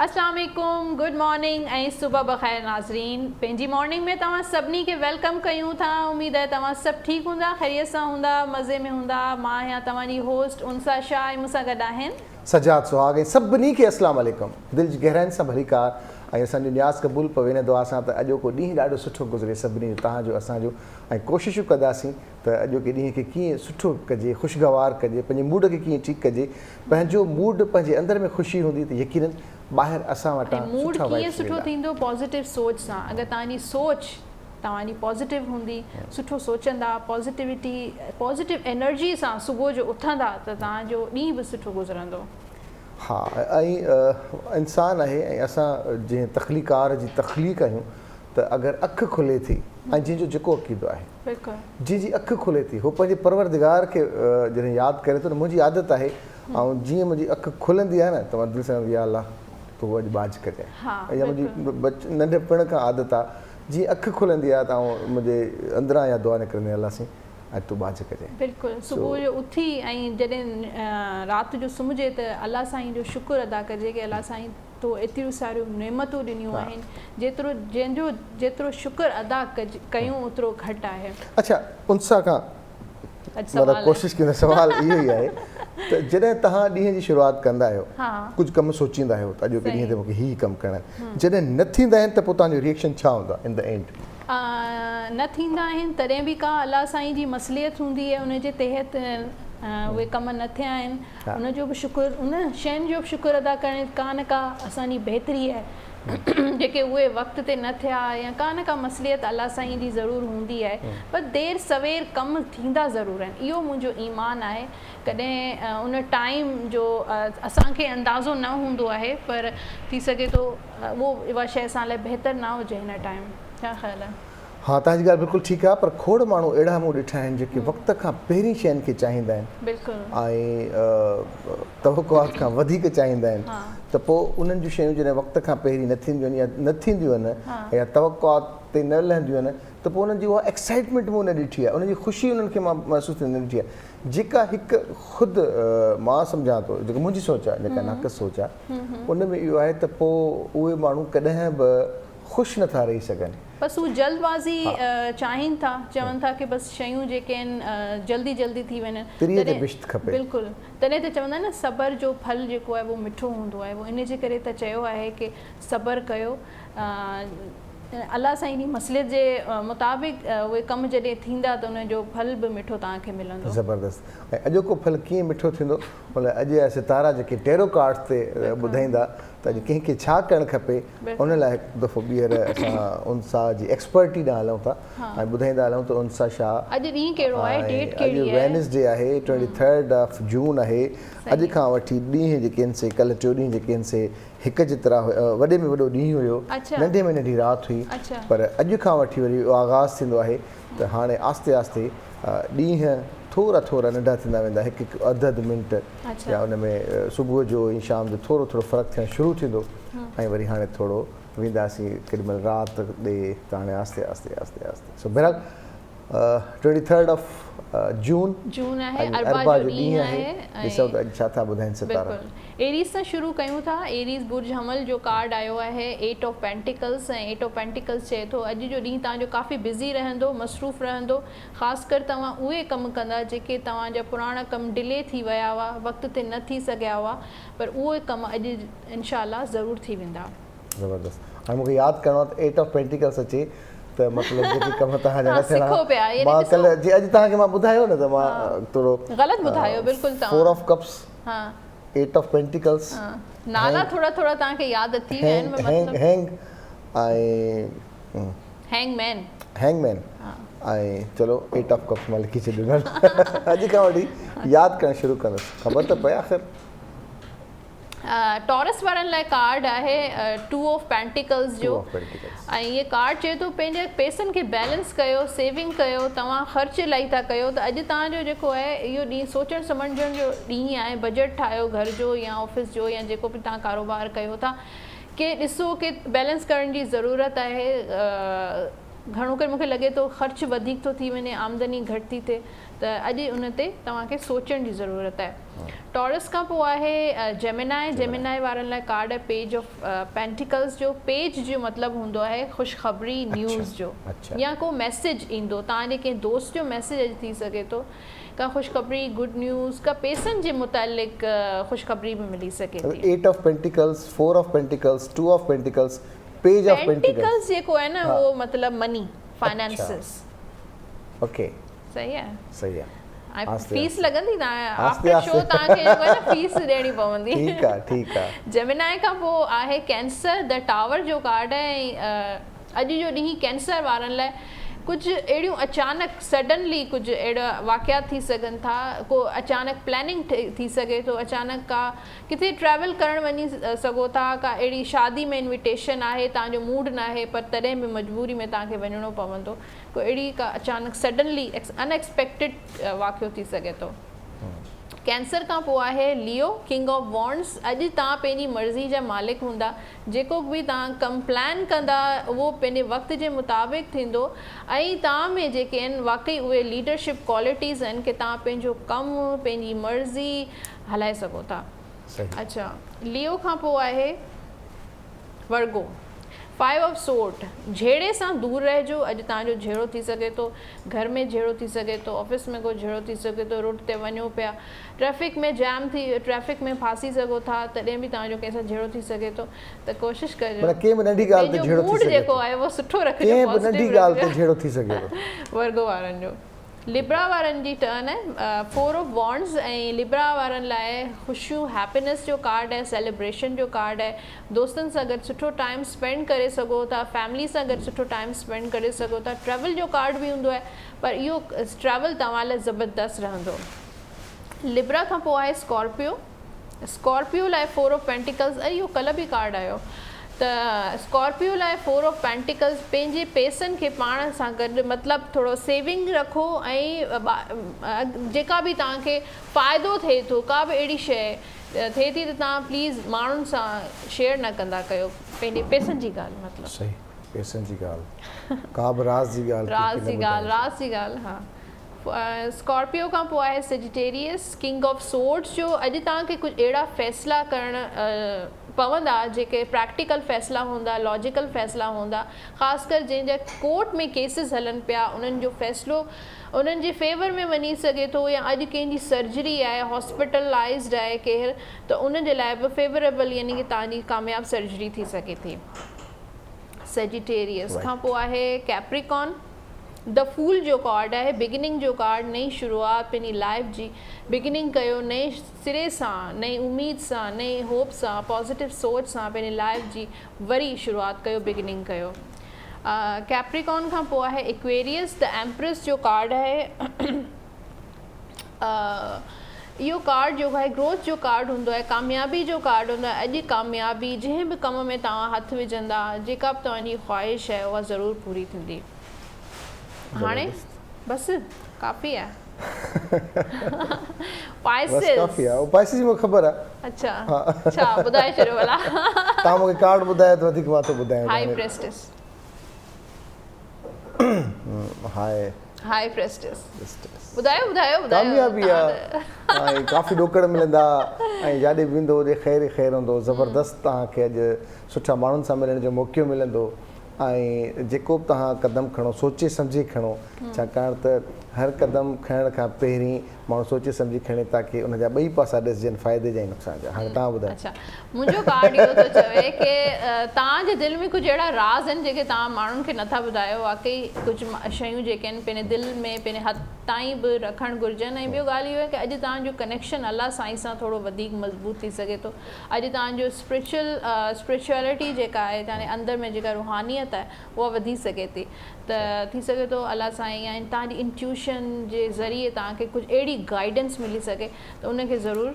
अस्सलाम वालेकुम, good morning ऐं सुबह बख़ैर नाज़रीन। पंहिंजी मॉर्निंग में तव्हां सभिनी खे वेलकम कयूं था। उमेद आहे तव्हां सभु ठीकु हूंदा, ख़ैरियत सां हूंदा, मज़े में हूंदा। मां आहियां तव्हांजी होस्ट उनसा शाह ऐं मूंसां गॾु आहिनि सजाद सुहाग। ऐं सभिनी खे अस्सलाम वालेकुम। दिलि जी गहराइनि सां भली कार ऐं असांजो न्याज़ क़बूल पवे हिन दुआ सां त अॼोको ॾींहुं ॾाढो सुठो गुज़रे सभिनी जो, तव्हांजो असांजो। ऐं कोशिशूं कंदासीं त अॼोके ॾींहं खे कीअं सुठो कजे, ख़ुशगवार कजे, पंहिंजे मूड खे कीअं ठीकु कजे। पंहिंजो मूड पंहिंजे अंदरि में ख़ुशी हूंदी त यकीनन ॿाहिरि असां वटां मूड कीअं सुठो थींदो पॉज़िटिव सोच सां। अगरि तव्हांजी सोच तव्हांजी पॉज़िटिव हूंदी, सुठो सोचंदा, पॉज़िटिव एनर्जी सां सुबुह जो उथंदा त तव्हांजो ॾींहुं बि सुठो गुज़रंदो। हा, ऐं इंसानु आहे ऐं असां जीअं तख़लीकार जी तख़लीक़ आहियूं त अगरि अखि खुले थी ऐं जंहिंजो जेको अक़ीदो आहे, जंहिंजी अखि खुले थी हू पंहिंजे परवरदिगार खे जॾहिं यादि करे थो न। मुंहिंजी आदत आहे ऐं जीअं मुंहिंजी अखि खुलंदी आहे न त मां दिलि सां या अल्लाह तूं अॼु बाज कजांइ। इहा मुंहिंजी नंढपण खां आदत आहे। जीअं अखि खुलंदी आहे त मुंहिंजे अंदरां या दुआ निकिरंदी आहे, अल्लाह साईं अॼु तूं बाज कजांइ। बिल्कुलु सुबुह जो उथी ऐं जॾहिं राति जो सुम्हिजे त अल्लाह साईं जो शुक्र अदा कजे कि अल्लाह साईं तो एतिरियूं सारियूं नेमतूं ॾिनियूं आहिनि, जंहिंजो जेतिरो शुक्र अदा कयूं ओतिरो घटि आहे। अच्छा, उनसा खां मतिलबु कोशिशि कंदा सवाल इहो ई आहे त जॾहिं तव्हां ॾींहं जी शुरूआति कंदा आहियो, कुझु कमु सोचींदा आहियो त अॼोके ॾींहं ते मूंखे हीउ कमु करणा आहिनि, जॾहिं न थींदा आहिनि त पोइ तव्हांजो रिएक्शन छा हूंदो आहे इन द एंड? न थींदा आहिनि तॾहिं बि का अल्लाह साईं जी मसलियत हूंदी आहे, उनजे तहत उहे कम न थिया आहिनि, उनजो बि शुक्र, उन शयुनि जो बि शुक्र अदा करण का न का असांजी बहितरी आहे। जेके उहे वक़्त ते न थिया या का न का मसलियत अल्लाह साईं जी ज़रूरु हूंदी आहे, पर देरि सवेर कमु थींदा ज़रूरु आहिनि। इहो मुंहिंजो ईमान आहे। कॾहिं उन टाइम जो असांखे अंदाज़ो न हूंदो आहे, पर थी सघे थो उहा शइ असां लाइ बहितरु न हुजे हिन टाइम। छा ख़्यालु आहे? हा, तव्हांजी ॻाल्हि बिल्कुलु ठीकु आहे, पर खोड़ माण्हू अहिड़ा मूं ॾिठा आहिनि जेके वक़्त खां पहिरीं शयुनि खे चाहींदा आहिनि ऐं तवक़ुआत खां वधीक चाहींदा आहिनि, त पोइ उन्हनि जूं शयूं जॾहिं वक़्त खां पहिरीं न थींदियूं आहिनि या न थींदियूं आहिनि या तवक़ुआत ते न लहंदियूं आहिनि, त पोइ उन्हनि जी उहा एक्साइटमेंट मूं न ॾिठी आहे, उन्हनि जी ख़ुशी उन्हनि खे मां महसूसु न ॾिठी आहे। जेका हिकु ख़ुदि मां सम्झां थो, जेका मुंहिंजी सोच आहे, जेका नाक़स सोच आहे, उन में इहो आहे त पोइ उहे माण्हू कॾहिं बि ख़ुशि नथा रही सघनि। बसि हू जल्दबाज़ी चाहिनि था, चवनि था की बसि शयूं जेके आहिनि जल्दी जल्दी थी वञनि। बिल्कुलु, तॾहिं त चवंदा आहिनि न सबर जो फल जेको आहे उहो मिठो हूंदो आहे। उहो इन जे करे त चयो आहे की सबर कयो, अल्लाह साईं जी मसलियत जे मुताबिक़ उहे कम जॾहिं थींदा त उनजो फल बि मिठो तव्हांखे मिलंदो। ज़बरदस्त। ऐं अॼोको फल कीअं मिठो थींदो, मतिलबु अॼु जा सितारा जेके टेरो कार्ड्स ते ॿुधाईंदा त अॼु कंहिंखे छा करणु खपे, उन लाइ हिकु दफ़ो ॿीहर असां उनसा जी एक्सपर्टी ॾांहुं हलूं था ऐं ॿुधाईंदा हलूं त उनसा छा अॼु ॾींहुं कहिड़ो आहे, डेट कहिड़ी आहे? अॼु वेडनेसडे आहे, 23 जून आहे। अॼु खां वठी ॾींहं जेके आहिनि से कल्ह 4 ॾींहं जेके आहिनि से हिकु जेतिरा वॾे में वॾो ॾींहुं हुयो, नंढे में नंढी राति हुई, पर अॼु खां वठी वरी आगाज़ थींदो आहे त हाणे आस्ते आस्ते ॾींहं थोरा थोरा नंढा थींदा वेंदा, हिकु हिकु अधु मिंट या उन में सुबुह जो ऐं शाम जो थोरो थोरो फ़र्क़ु थियणु शुरू थींदो ऐं वरी हाणे थोरो वेंदासीं केॾीमहिल राति ॾे त हाणे आस्ते आस्ते आस्ते आस्ते। सो बहरहाल 23 जून आहे, अरबा जो ॾींहुं आहे। ॾिसो त अॼु छा था ॿुधाइनि सितारा। एरीज़ सां शुरू कयूं था। एरीज़ बुर्ज हमल जो कार्ड आयो आहे, 8 ऑफ पेंटिकल्स, ऐं 8 ऑफ पेंटिकल्स चए थो अॼु जो ॾींहुं तव्हांजो काफ़ी बिज़ी रहंदो, मसरूफ़ रहंदो। ख़ासि कर तव्हां उहे कमु कंदा जेके तव्हांजा पुराणा कमु डिले थी विया हुआ, वक़्त ते न थी सघिया हुआ, पर उहे कमु अॼु इंशा अल्लाह ज़रूरु थी वेंदा। ज़बरदस्त। हाणे मूंखे यादि करिणो आहे त 8 ऑफ पेंटिकल्स अचे त मतिलबु जेके कम तव्हांजा न थियणा, मां कल्ह जी अॼु तव्हांखे मां ॿुधायो न त मां थोरो ग़लति ॿुधायो। बिल्कुलु 4 ऑफ कप्स, 8 ऑफ पेंटिकल्स, नाला थोरा थोरा तव्हांखे यादि थी विया आहिनि। हैंगमैन ऐं चलो 8 ऑफ कप्स मां लिखी छॾियो। अॼु खां वठी यादि करणु शुरू कंदुसि, ख़बर त पए आख़िर। टॉरस वारनि लाइ कार्ड आहे 2 ऑफ पेंटिकल्स जो, ऐं इहे कार्ड चए थो पंहिंजे पैसनि खे बैलेंस कयो, सेविंग कयो, तव्हां ख़र्च इलाही था कयो, त अॼु तव्हांजो जेको आहे इहो ॾींहुं सोचणु सम्झण जो ॾींहुं आहे। बजट ठाहियो घर जो या ऑफिस जो या जेको बि तव्हां कारोबार कयो था, कि ॾिसो कि बैलेंस करण जी ज़रूरत आहे। घणो करे मूंखे लॻे थो ख़र्चु वधीक थो थी वञे, आमदनी घटि थी थिए, त अॼु उन ते तव्हांखे सोचण जी ज़रूरत आहे। टॉरस खां पोइ आहे जेमिनाई। जेमिनाई वारनि लाइ कार्ड आहे पेज ऑफ पेंटिकल्स जो। पेज जो मतिलबु हूंदो आहे ख़ुशख़बरी, न्यूज़ जो, या को मैसेज ईंदो तव्हांजे कंहिं दोस्त जो मैसेज अॼु थी सघे थो, का ख़ुशख़बरी, गुड न्यूज़, का पैसनि जे मुतालिक़ ख़ुशख़बरी भी मिली सघे थी। 8 of pentacles, 4 of pentacles, 2 of pentacles, page of pentacles जेको आहे न वो मतलब मनी, फाइनेंसिस। ओके, सही है, सही है। फीस लगंदी ना आफ्टर शो तव्हांखे जेको आहे न फीस ॾियणी पवंदी। ठीक आहे, ठीक आहे। जेमिनाई खां पोइ आहे कैंसर। द टावर जो कार्ड आहे। अॼु जो ॾींहुं कैंसर वारनि लाइ कुझु अहिड़ियूं अचानक सडनली कुझु अहिड़ा वाक़ियात थी सघनि था, को अचानक प्लैनिंग थी सघे थो, अचानक का किथे ट्रैवल करणु वञी सघो था, का अहिड़ी शादी में इन्विटेशन आहे, तव्हांजो मूड न आहे पर तॾहिं बि मजबूरी में तव्हांखे वञिणो पवंदो, को अहिड़ी का अचानक सडनली अनएक्सपेक्टेड वाक़ियो थी सघे थो। कैंसर खां पोइ आहे लियो, किंग ऑफ वॉन्ड्स। अॼु तव्हां पंहिंजी मर्ज़ी जा मालिक हूंदा, जेको बि तव्हां कमु प्लान कंदा उहो पंहिंजे वक़्त जे मुताबिक़ थींदो, ऐं तव्हां में जेके आहिनि वाकई उहे लीडरशिप क्वालिटीज़ आहिनि कि तव्हां पंहिंजो कमु पंहिंजी मर्ज़ी हलाए सघो था। अच्छा, लियो खां पोइ आहे वर्गो। 5 ऑफ सोर्ड। झेड़े सां दूर रहिजो। अॼु तव्हांजो झेड़ो थी सघे थो, घर में झेड़ो थी सघे थो, ऑफिस में को झेड़ो थी सघे थो, रोड ते वञो पिया, ट्रैफिक में जाम थी, ट्रैफिक में फासी सघो था, तॾहिं बि तव्हांजो कंहिंसां झेड़ो थी सघे थो, त कोशिशि कजो मूड जेको आहे उहो सुठो रखिजो। वर्गो वारनि जो। लिब्रा वारनि जी टर्न आहे। 4 ऑफ वॉन्ड्स। ऐं लिब्रा वारनि लाइ ख़ुशियूं, हैप्पीनेस जो कार्ड आहे, सेलिब्रेशन जो कार्ड आहे। दोस्तनि सां गॾु सुठो टाइम स्पेंड करे सघो था, फैमिली सां गॾु सुठो टाइम स्पेंड करे सघो था। ट्रैवल जो कार्ड बि हूंदो आहे, पर इहो ट्रैवल तव्हां लाइ ज़बरदस्त रहंदो। लिब्रा खां पोइ आहे स्कॉर्पियो। स्कॉर्पियो लाइ 4 ऑफ पेंटिकल्स। ऐं इहो कल्ह बि कार्ड आयो, त स्कॉर्पियो लाइ 4 ऑफ पेंटिकल्स। पंहिंजे पैसनि खे पाण सां गॾु मतिलबु थोरो सेविंग रखो, ऐं जेका बि तव्हांखे फ़ाइदो थिए थो, का बि अहिड़ी शइ थिए थी त तव्हां प्लीज़ माण्हुनि सां शेयर न कंदा कयो पंहिंजे पैसनि जी ॻाल्हि। मतिलबु सही, पैसनि जी ॻाल्हि, का बि राज़ जी ॻाल्हि। हा। स्कॉर्पियो खां पोइ आहे सेजिटेरियस, किंग ऑफ सोर्ड्स जो। अॼु तव्हांखे कुझु अहिड़ा फ़ैसिला करणु पवंदा जेके प्रैक्टिकल फ़ैसिला हूंदा, लॉजिकल फ़ैसिला हूंदा, ख़ासि कर जंहिंजा कोर्ट में केसिस हलनि पिया, उन्हनि जो फ़ैसिलो उन्हनि जे फेवर में वञी सघे थो, या अॼु कंहिंजी सर्जरी आहे, हॉस्पिटलाइज़्ड आहे केरु, त उन जे लाइ बि फेवरेबल यानी कि तव्हांजी कामयाबु सर्जरी थी सघे थी। सेजिटेरियस खां पोइ आहे कैप्रिकॉन। द फूल जो कार्ड आहे, बिगिनिंग जो कार्ड। नई शुरूआत पंहिंजी लाइफ जी बिगिनिंग कयो, नए सिरे सां, नई उमेद सां, नई होप सां, पॉज़िटिव सोच सां पंहिंजी लाइफ जी वरी शुरूआत कयो, बिगिनिंग कयो। कैप्रिकॉन खां पोइ आहे एक्वेरियस। द एम्प्रेस जो कार्ड आहे। इहो कार्ड जो आहे ग्रोथ जो कार्ड हूंदो आहे, कामयाबी जो कार्ड हूंदो आहे। अॼु कामयाबी जंहिं बि कम में तव्हां हथु विझंदा, जेका बि तव्हांजी ख़्वाहिश आहे उहा ज़रूरु पूरी थींदी। हाणे बसि काफ़ी आहे। पाइसिस जी मूंखे ख़बर आहे। अच्छा, ॿुधाए छॾियो भला। तव्हां मूंखे कार्ड ॿुधायो त वधीक मां थो ॿुधायां। High prestige. हाई प्रेस्टिस ॿुधायो। कामयाबी आहे, ऐं काफ़ी ॾोकड़ मिलंदा, ऐं जाॾे बि वेंदो होॾे ख़ैरु हूंदो। ज़बरदस्त तव्हांखे अॼु सुठा माण्हुनि सां मिलण जो मौक़ो मिलंदो, ऐं जेको बि तव्हां क़दम खणो सोचे सम्झी खणो, छाकाणि त हर क़दम खणण खां पहिरीं माण्हू सोचे सम्झी खणे ताकी उन जा ॿई पासा ॾिसजनि, फ़ाइदे जा ऐं नुक़सान जा। हाणे तव्हां ॿुधायो। अच्छा, मुंहिंजो कार्ड इहो थो चवे कि तव्हांजे दिलि में कुझु अहिड़ा राज़ आहिनि जेके तव्हां माण्हुनि खे नथा ॿुधायो। वाकई कुझु शयूं जेके आहिनि पंहिंजे दिलि में, पंहिंजे हथ ताईं बि रखणु घुरिजनि। ऐं ॿियो ॻाल्हि इहो आहे कि अॼु तव्हांजो कनेक्शन अलाह साईं सां थोरो वधीक मज़बूत थी सघे थो। अॼु तव्हांजो स्पिरिचुअलिटी जेका आहे, तव्हांजे अंदरि में जेका रुहानियत आहे उहा वधी सघे थी, त थी सघे थो अलाह साईं ऐं तव्हांजी इंट्यूशन जे ज़रिए तव्हांखे कुझु अहिड़ी गाइडेंस मिली सघे, त उनखे ज़रूरु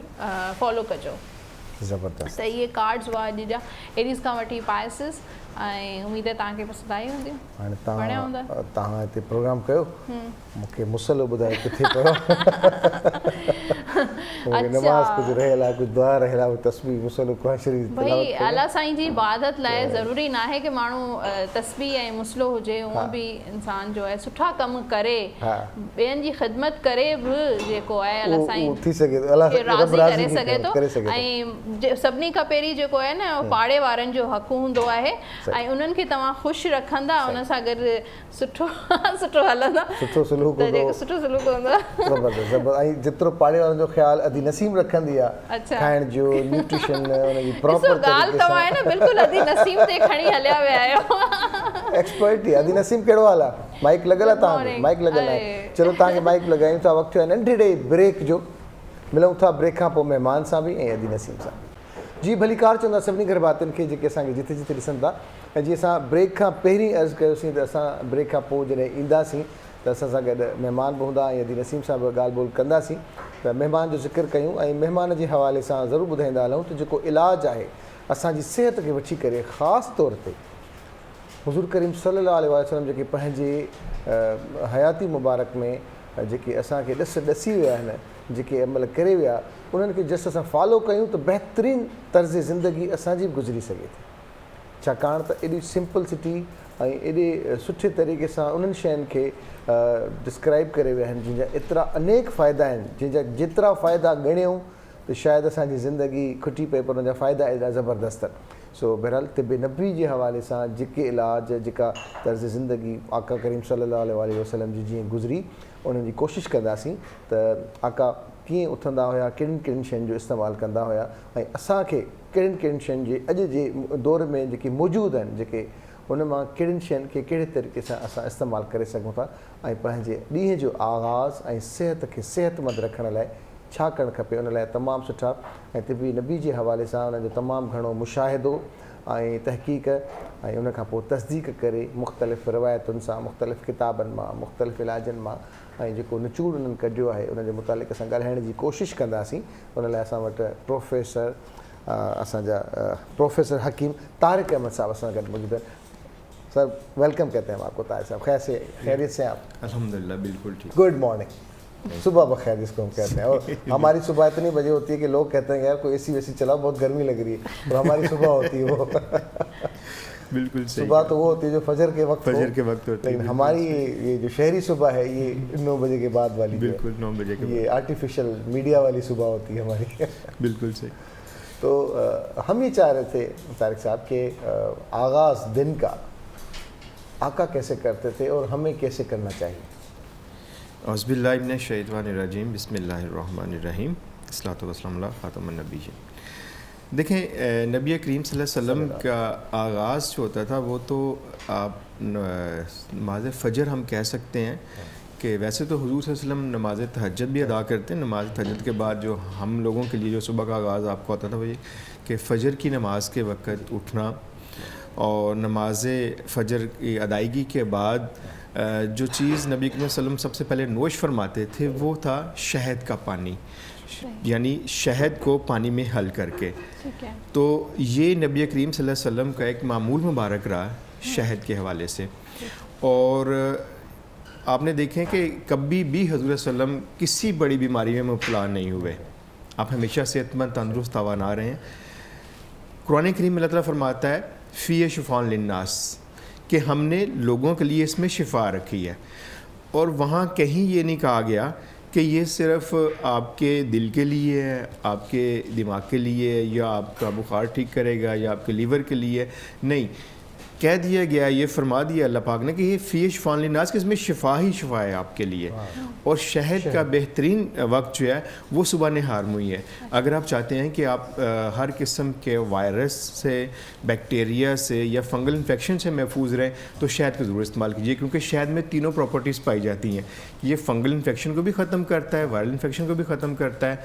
फॉलो कजो। ज़बरदस्त। त इहे कार्ड्स हुआ अॼु जा, एरीज़ खां वठी पाइसिस। ऐं उमेद आहे तव्हांखे पसंदि आई हूंदियूं। हाणे तव्हां हिते प्रोग्राम कयो, मूंखे मुसलो ॿुधायो किथे कयो। नमाज़ कुझु रहियल आहे, कुझु दुआ रहियल आहे, तस्बीह मुसलो कुरान शरीफ़ भई अल्लाह साईं जी इबादत लाइ ज़रूरी न आहे कि माण्हू तस्बीह ऐं मुसलो हुजे, हूअं बि इंसान जो आहे सुठा कम करे, ॿियनि जी ख़िदमत करे बि जेको आहे अल्लाह साईं थी सघे थो, अल्लाह राज़ी करे सघे थो। ऐं सभिनी खां पहिरीं जेको आहे न पाड़े वारनि जो हक़ हूंदो आहे, ऐं उन्हनि खे तव्हां ख़ुशि रखंदा, उन सां गॾु सुठो हलंदा, सुठो सलूक हूंदो। ऐं जेतिरो पाड़े वारनि जो ख़्यालु अदी नसीम रखंदी आहे, खाइण जो, न्यूट्रिशन, उनजी प्रॉपर ॻाल्हि तव्हां आहे न बिल्कुलु अदी नसीम ते खणी हलिया विया आहियो। एक्सपर्ट ई अदी नसीम कहिड़ो हाल आहे? माइक लॻल आहे तव्हां? माइक लॻल आहे, चलो तव्हांखे माइक लॻायूं था। वक़्तु आहे नंढिड़े ब्रेक जो, मिलूं था ब्रेक खां पोइ महिमान सां बि ऐं अदी नसीम सां। जी भली कार चवंदा सभिनी घर भातियुनि खे जेके असांखे जिथे जिथे ॾिसनि था। ऐं जीअं असां ब्रेक खां पहिरीं अर्ज़ु कयोसीं त असां ब्रेक खां पोइ जॾहिं ईंदासीं त असां सां गॾु महिमान बि हूंदा ऐं अदी नसीम सां बि ॻाल्हि ॿोल कंदासीं। त महिमान जो ज़िक्र कयूं ऐं महिमान जे हवाले सां ज़रूरु ॿुधाईंदा हलूं त जेको इलाजु आहे असांजी सिहत खे वठी करे ख़ासि तौर ते हुज़ूर करीम सल्लल्लाहु अलैहि वसल्लम जेके पंहिंजे हयाती मुबारक में जेके असांखे ॾसी विया आहिनि, जेके अमल करे विया, उन्हनि खे जस्ट असां फॉलो कयूं त बहितरीनु तर्ज़ ज़िंदगी असांजी बि गुज़री सघे थी। छाकाणि त एॾी सिंपलसिटी ऐं एॾे सुठे तरीक़े सां उन्हनि शयुनि खे डिस्क्राइब करे विया आहिनि जंहिंजा एतिरा अनेक फ़ाइदा आहिनि, जंहिंजा जेतिरा फ़ाइदा ॻणियूं त शायदि असांजी ज़िंदगी खुटी पए, पर उनजा फ़ाइदा एॾा ज़बरदस्त आहिनि। सो बहरहाल तिब नबी जे हवाले सां जेके इलाज, जेका तर्ज़ ज़िंदगी आका करीम सल्लल्लाहु अलैहि वसल्लम जी जीअं गुज़री, उन्हनि जी कोशिशि कंदासीं त आका कीअं उथंदा हुया, कहिड़ियुनि कहिड़ियुनि शयुनि जो इस्तेमालु कंदा हुया, ऐं असांखे कहिड़ियुनि कहिड़ियुनि शयुनि जे अॼु जे दौर में जेके मौजूदु आहिनि, जेके उन मां कहिड़ियुनि शयुनि खे कहिड़े तरीक़े सां असां इस्तेमालु करे सघूं था, ऐं पंहिंजे ॾींहं जो आगाज़ ऐं सिहत खे सिहतमंद रखण लाइ छा करणु खपे, उन लाइ तमामु सुठा ऐं तिबी नबी जे हवाले सां उनजो तमामु घणो मुशाहिदो ऐं तहक़ीक़ ऐं उनखां पोइ तस्दीक़ करे मुख़्तलिफ़ रिवायतुनि सां, मुख़्तलिफ़ किताबनि मां, मुख़्तलिफ़ इलाजनि मां ऐं जेको निचूड़ उन्हनि कढियो आहे उनजे मुतालिक़ असां ॻाल्हाइण जी कोशिशि कंदासीं। उन लाइ असां वटि असांजा प्रोफेसर हकीम तारिक अहमद साहब असां गॾु मौजूदु आहिनि। सर वेलकम कहते हैं आपको तारिक साहब, खैरियत से आप? अल्हम्दुलिल्लाह बिल्कुल ठीक। गुड मॉर्निंग, सुबह बखैर जिसको हम कहते हैं। और हमारी सुबह इतनी बजे होती है कि लोग कहते हैं यार कोई एसी वेसी चलाओ, बहुत गर्मी लग रही है, और हमारी सुबह होती है वो बिल्कुल सही। सुबह तो वो होती है जो फजर के वक्त होती है, लेकिन हमारी ये जो शहरी सुबह है ये 9 बजे के बाद वाली, बिल्कुल 9 बजे के बाद, ये आर्टिफिशियल मीडिया वाली सुबह होती है हमारी। बिल्कुल सही। तो हम ये चाह रहे थे तारिक साहब के आगाज़ दिन का आका कैसे करते थे और हमें कैसे करना चाहिए? औज़ुबिल्लाहि मिनश्शैतानिर्रजीम, बिस्मिल्लाहिर्रहमानिर्रहीम, अस्सलातु वस्सलामु अला खातमुन नबिय्यीन। देखें, नबी करीम सल्लल्लाहु अलैहि वसल्लम का आगाज़ जो होता था वो तो आप नमाज़ फ़जर हम कह सकते हैं कि वैसे तो हुज़ूर सल्लल्लाहु अलैहि वसल्लम नमाज़ तहज्जुद भी अदा करते हैं। नमाज़ तहज्जुद के बाद जो हम लोगों के लिए जो सुबह का आगाज़ आपको होता था वो ये कि फ़जर की नमाज़ के वक़्त उठना, और नमाज़ फ़जर की अदायगी के बाद जो चीज़ नबी करीम सल्लल्लाहु अलैहि वसल्लम सबसे पहले नोश फरमाते थे वो था शहद का पानी, यानी शहद को पानी में हल करके। तो ये नबी करीम सल्लल्लाहु अलैहि वसल्लम का एक मामूल मुबारक रहा शहद के हवाले से। और आपने देखें कि कभी भी हज़रत सल्लम किसी बड़ी बीमारी में मुब्तला नहीं हुए, आप हमेशा सेहतमंद तंदुरुस्त तवाना रहे हैं। कुरान करीम में अल्लाह ताला फरमाता है फ़ी शिफ़ाउन लिन्नास, कि हमने लोगों के लिए इसमें शिफा रखी है। और वहाँ कहीं ये नहीं कहा गया कि ये सिर्फ़ आपके दिल के लिए है, आपके दिमाग के लिए, या आपका बुखार ठीक करेगा, या आपके लीवर के लिए, नहीं, कह दिया गया, ये फरमा दिया अल्लाह पाक ने कि ये फ़ी शिफ़ाउन लिन्नास, कि इसमें शिफा ही शिफा है आपके लिए। और शहद का बेहतरीन वक्त जो है वो सुबह नहार मुई है। अगर आप चाहते हैं कि आप हर किस्म के वायरस से, बैक्टीरिया से या फंगल इन्फेक्शन से महफूज रहें तो शहद का ज़रूर इस्तेमाल कीजिए, क्योंकि शहद में तीनों प्रॉपर्टीज़ पाई जाती हैं। ये फंगल इन्फेक्शन को भी ख़त्म करता है, वायरल इन्फेक्शन को भी ख़त्म करता है,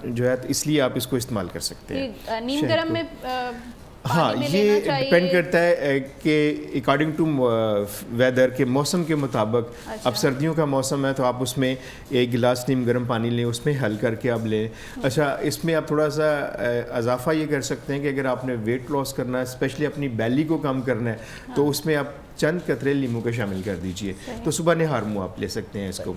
जो है, इसलिए आप इसको इस्तेमाल कर सकते हैं। नीम गरम में ہاں یہ ڈپینڈ کرتا ہے کہ اکارڈنگ ٹو ویدر کے موسم کے مطابق. اب سردیوں کا موسم ہے تو آپ اس میں 1 گلاس نیم گرم پانی لیں, اس میں حل کر کے آپ لیں. اچھا اس میں آپ تھوڑا سا اضافہ یہ کر سکتے ہیں کہ اگر آپ نے ویٹ لاس کرنا ہے, اسپیشلی اپنی بیلی کو کم کرنا ہے, تو اس میں آپ چند قطرے لیموں کے شامل کر دیجئے, تو صبح نہار منہ آپ لے سکتے ہیں اس کو.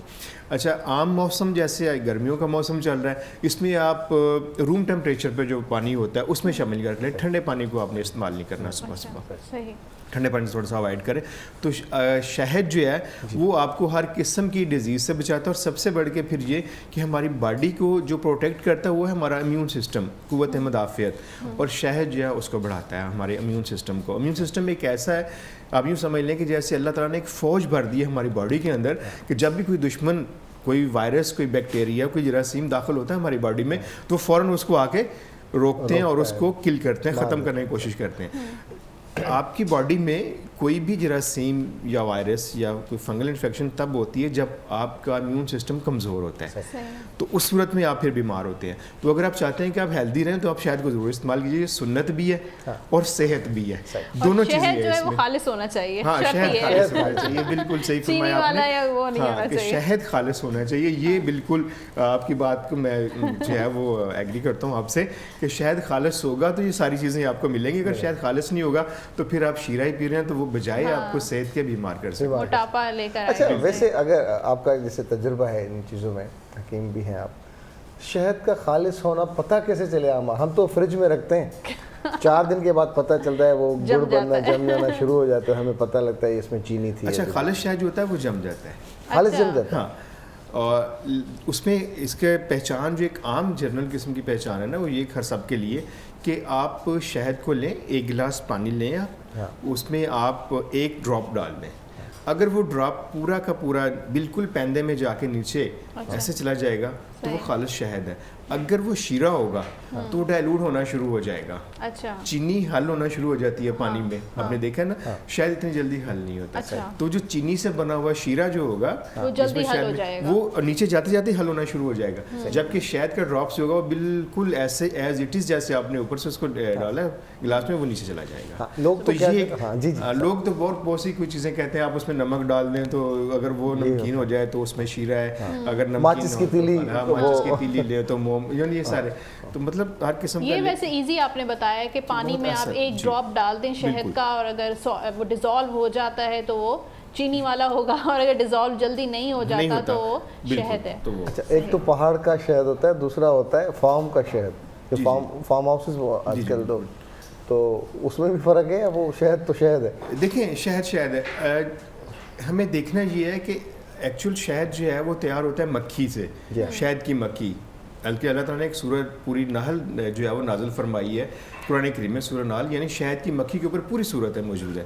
اچھا عام موسم جیسے گرمیوں کا موسم چل رہا ہے, اس میں آپ روم ٹیمپریچر پہ جو پانی ہوتا ہے اس میں شامل کر لیں. ٹھنڈے پانی کو آپ نے استعمال نہیں کرنا صبح صبح, ٹھنڈے پانی سے تھوڑا سا اوائڈ کریں. تو شہد جو ہے وہ آپ کو ہر قسم کی ڈیزیز سے بچاتا ہے, اور سب سے بڑھ کے پھر یہ کہ ہماری باڈی کو جو پروٹیکٹ کرتا ہے وہ ہے ہمارا امیون سسٹم, قوت مدافعت, اور شہد جو ہے اس کو بڑھاتا ہے ہمارے امیون سسٹم کو. امیون سسٹم ایک ایسا ہے, آپ یوں سمجھ لیں کہ جیسے اللہ تعالیٰ نے ایک فوج بھر دی ہے ہماری باڈی کے اندر, کہ جب بھی کوئی دشمن, کوئی وائرس, کوئی بیکٹیریا, کوئی جراثیم داخل ہوتا ہے ہماری باڈی میں, تو فوراً اس کو آ کے روکتے ہیں اور اس کو کل کرتے ہیں, ختم کرنے کی کوشش کرتے ہیں. آپ کی باڈی میں کوئی بھی جراثیم یا وائرس یا کوئی فنگل انفیکشن تب ہوتی ہے جب آپ کا امیون سسٹم کمزور ہوتا ہے, تو اس صورت میں آپ پھر بیمار ہوتے ہیں. تو اگر آپ چاہتے ہیں کہ آپ ہیلدی رہیں تو آپ شہد کو ضرور استعمال کیجیے. سنت بھی ہے اور صحت بھی ہے, دونوں چیزیں ہیں. شہد جو ہے وہ خالص ہونا چاہیے. ہاں شہد خالص ہونا چاہیے, بالکل صحیح فرمایا آپ نے. ہاں کہ شہد خالص ہونا چاہیے, یہ بالکل آپ کی بات کو میں جو ہے وہ ایگری کرتا ہوں آپ سے, کہ شہد خالص ہوگا تو یہ ساری چیزیں آپ کو ملیں گی. اگر شہد خالص نہیں ہوگا تو پھر آپ شیرہ ہی پی رہے ہیں, تو وہ بجائے آپ کو صحت کے بیمار کر سکتے ہیں, موٹاپا لے کر. اچھا ویسے اگر آپ کا جیسے تجربہ ہے ان چیزوں میں, حکیم بھی ہیں آپ, شہد کا خالص ہونا پتہ کیسے چلے؟ ہم تو فریج میں رکھتے ہیں, 4 دن کے بعد پتہ چلتا ہے وہ گڑ بننا, جم جانا شروع ہو جاتا ہے, ہمیں پتہ لگتا ہے اس میں چینی تھی. اچھا خالص شہد جو ہوتا ہے وہ جم جاتا ہے, خالص جم جاتا ہے. ہاں, اور اس میں اس کے پہچان جو ایک عام جنرل قسم کی پہچان ہے نا, وہ یہ ہر سب کے لیے کہ آپ شہد کو لیں, 1 گلاس پانی لیں, اس میں آپ 1 ڈراپ ڈال دیں. اگر وہ ڈراپ پورا کا پورا بالکل پیندے میں جا کے نیچے ایسے چلا جائے گا تو وہ خالص شہد ہے. اگر وہ شیرہ ہوگا تو وہ ڈائلوٹ ہونا شروع ہو جائے گا, چینی حل ہونا شروع ہو جاتی ہے پانی میں. آپ نے دیکا نا شاید اتنی جلدی حل نہیں ہوتا, تو جو چینی سے بنا ہوا شیرہ جو ہوگا وہ نیچے جاتے جاتے حل ہونا شروع ہو جائے گا, جبکہ شہد کا ڈراپس ہوگا وہ بالکل ایسے ایز اٹ از جیسے آپ نے اوپر سے اس کو ڈالا گلاس میں, وہ نیچے چلا جائے گا. تو یہ لوگ تو بہت سی کوئی چیزیں کہتے ہیں آپ اس میں نمک ڈال دیں تو اگر وہ نمکین ہو جائے تو اس میں شیرہ ہے, اگر ماچس کی تیلی لے تو موم, یعنی یہ سارے, تو مطلب ہر قسم کا. یہ ویسے ایزی آپ نے بتایا کہ پانی میں آپ 1 ڈراپ ڈال دیں شہد کا, اور اگر وہ ڈیزالو ہو جاتا ہے تو وہ چینی والا ہوگا, اور اگر ڈیزالو جلدی نہیں ہو جاتا تو وہ شہد ہے. اچھا ایک تو پہاڑ کا شہد ہوتا ہے, دوسرا ہوتا ہے فارم کا شہد, جو فارم ہاؤسز وہ آج کل تو اس میں بھی فرق ہے, وہ شہد تو شہد ہے. دیکھیں شہد ہے, ہمیں دیکھنا یہ ہے کہ ایکچوئل شہد جو ہے وہ تیار ہوتا ہے مکھی سے, شہد کی مکھی. بلکہ اللہ تعالیٰ نے ایک سورہ پوری نحل جو ہے وہ نازل فرمائی ہے قرآن کریم میں, سورہ نحل, یعنی شہد کی مکھی کے اوپر پوری صورت ہے موجود ہے.